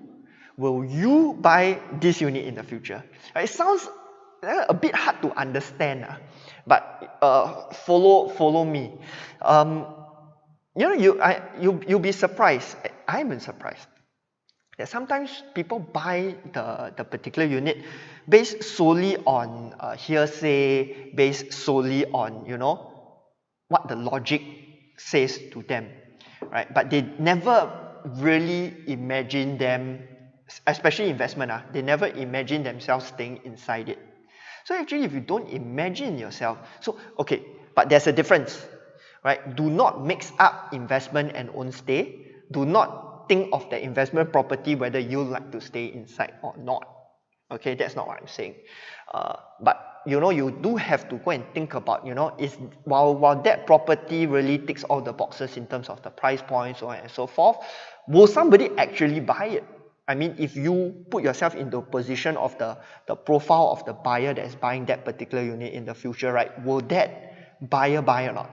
will you buy this unit in the future? It sounds a bit hard to understand, but follow me. You know, you'll be surprised. I'm been surprised that sometimes people buy the particular unit based solely on hearsay, based solely on, you know, what the logic says to them, right? But they never really imagine them, especially investment, they never imagine themselves staying inside it. So actually, if you don't imagine yourself, so okay, but there's a difference, right? Do not mix up investment and own stay. Do not think of the investment property whether you like to stay inside or not. Okay, that's not what I'm saying. But you know, you do have to go and think about, you know, is while that property really ticks all the boxes in terms of the price points, so on and so forth, will somebody actually buy it? I mean, if you put yourself in the position of the profile of the buyer that is buying that particular unit in the future, right, will that buyer buy or not?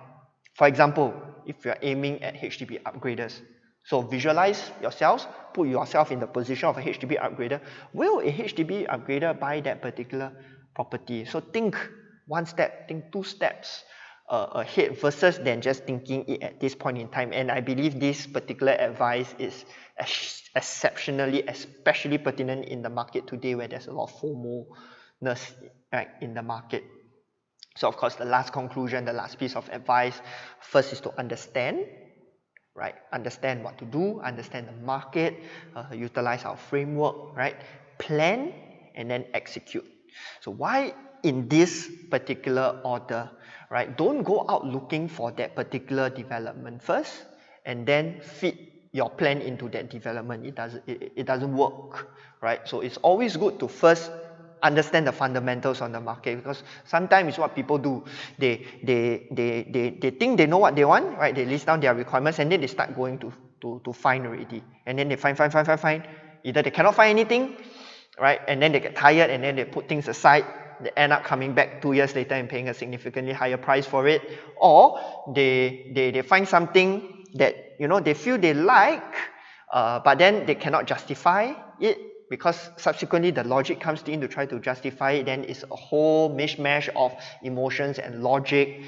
For example, if you're aiming at HDB upgraders, so visualize yourselves, put yourself in the position of a HDB upgrader. Will a HDB upgrader buy that particular property? So think one step, think two steps ahead versus than just thinking it at this point in time. And I believe this particular advice is exceptionally, especially pertinent in the market today where there's a lot of FOMO-ness, right, in the market. So of course, the last conclusion, the last piece of advice, first is to understand, right? Understand what to do, understand the market, utilize our framework, right? Plan and then execute. So why in this particular order, right? Don't go out looking for that particular development first and then fit your plan into that development. It doesn't work, right? So it's always good to first understand the fundamentals on the market, because sometimes what people do, they think they know what they want, right? They list down their requirements and then they start going to find already, and then they find. Either they cannot find anything, right? And then they get tired and then they put things aside, They end up coming back 2 years later and paying a significantly higher price for it, or they find something that they feel they like, but then they cannot justify it because subsequently the logic comes in to try to justify it. Then it's a whole mishmash of emotions and logic,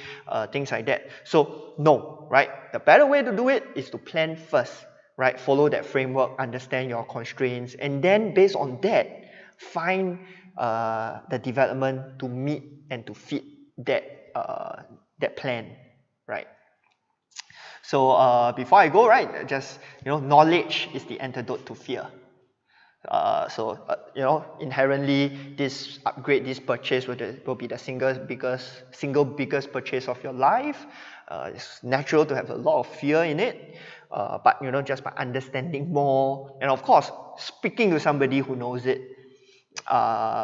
things like that. So no, right? The better way to do it is to plan first, right? Follow that framework, understand your constraints, and then based on that, find the development to meet and to fit that plan, right? So before I go, right, just knowledge is the antidote to fear. Inherently, this upgrade, this purchase will be the single biggest purchase of your life. It's natural to have a lot of fear in it, but just by understanding more, and of course, speaking to somebody who knows it,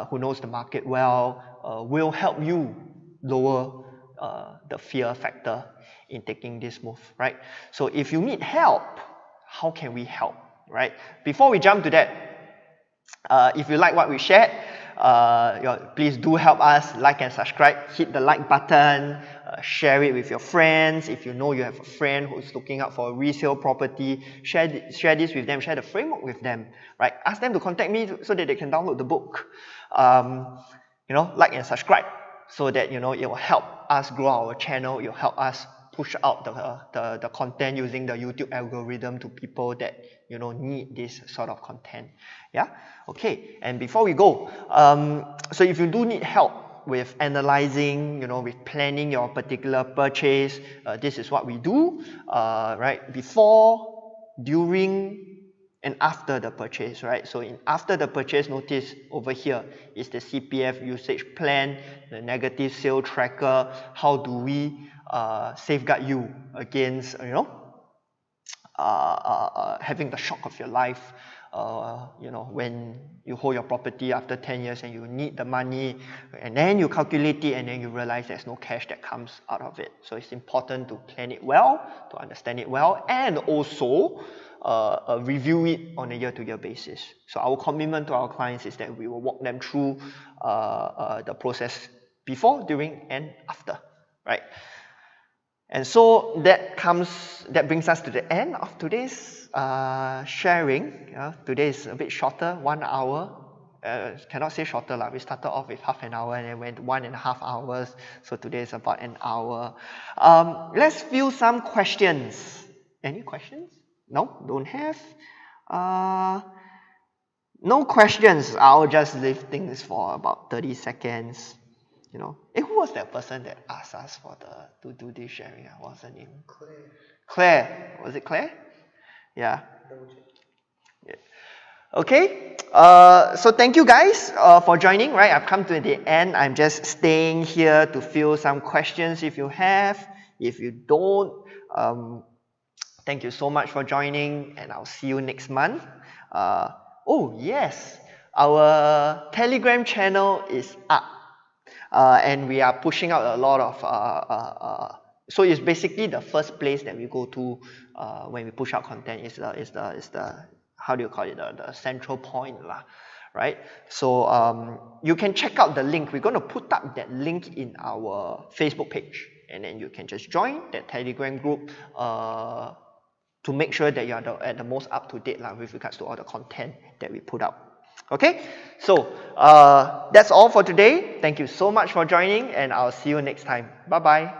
who knows the market well, will help you lower the fear factor in taking this move, right? So if you need help, how can we help, right? Before we jump to that, if you like what we shared, please do help us, like and subscribe, hit the like button, share it with your friends. If you know you have a friend who's looking out for a resale property, share this with them, share the framework with them, right? Ask them to contact me so that they can download the book. Like and subscribe so that it will help us grow our channel. It will help us push out the content using the YouTube algorithm to people that need this sort of content. Yeah, okay. And before we go, so if you do need help with analyzing, with planning your particular purchase, this is what we do, right? Before, during, and after the purchase, right? So after the purchase, notice over here is the CPF usage plan, the negative sale tracker. How do we safeguard you against having the shock of your life, when you hold your property after 10 years and you need the money, and then you calculate it and then you realize there's no cash that comes out of it. So it's important to plan it well, to understand it well, and also review it on a year-to-year basis. So our commitment to our clients is that we will walk them through the process before, during, and after, right? And so that brings us to the end of today's sharing. Today is a bit shorter, 1 hour. Cannot say shorter, we started off with half an hour and then went 1.5 hours. So today is about an hour. Let's view some questions. Any questions? No, don't have. No questions. I'll just leave things for about 30 seconds. Who was that person that asked us to do this sharing? What's her name? Claire. Was it Claire? Yeah. Yeah. Okay. So thank you guys for joining. Right, I've come to the end. I'm just staying here to fill some questions if you have. If you don't, thank you so much for joining, and I'll see you next month. Oh yes, our Telegram channel is up. And we are pushing out a lot of so it's basically the first place that we go to when we push out content. Is the how do you call it, the central point, right? So you can check out the link. We're going to put up that link in our Facebook page, and then you can just join that Telegram group to make sure that you are at the most up to date with regards to all the content that we put out. Okay, so that's all for today. Thank you so much for joining, and I'll see you next time. Bye bye.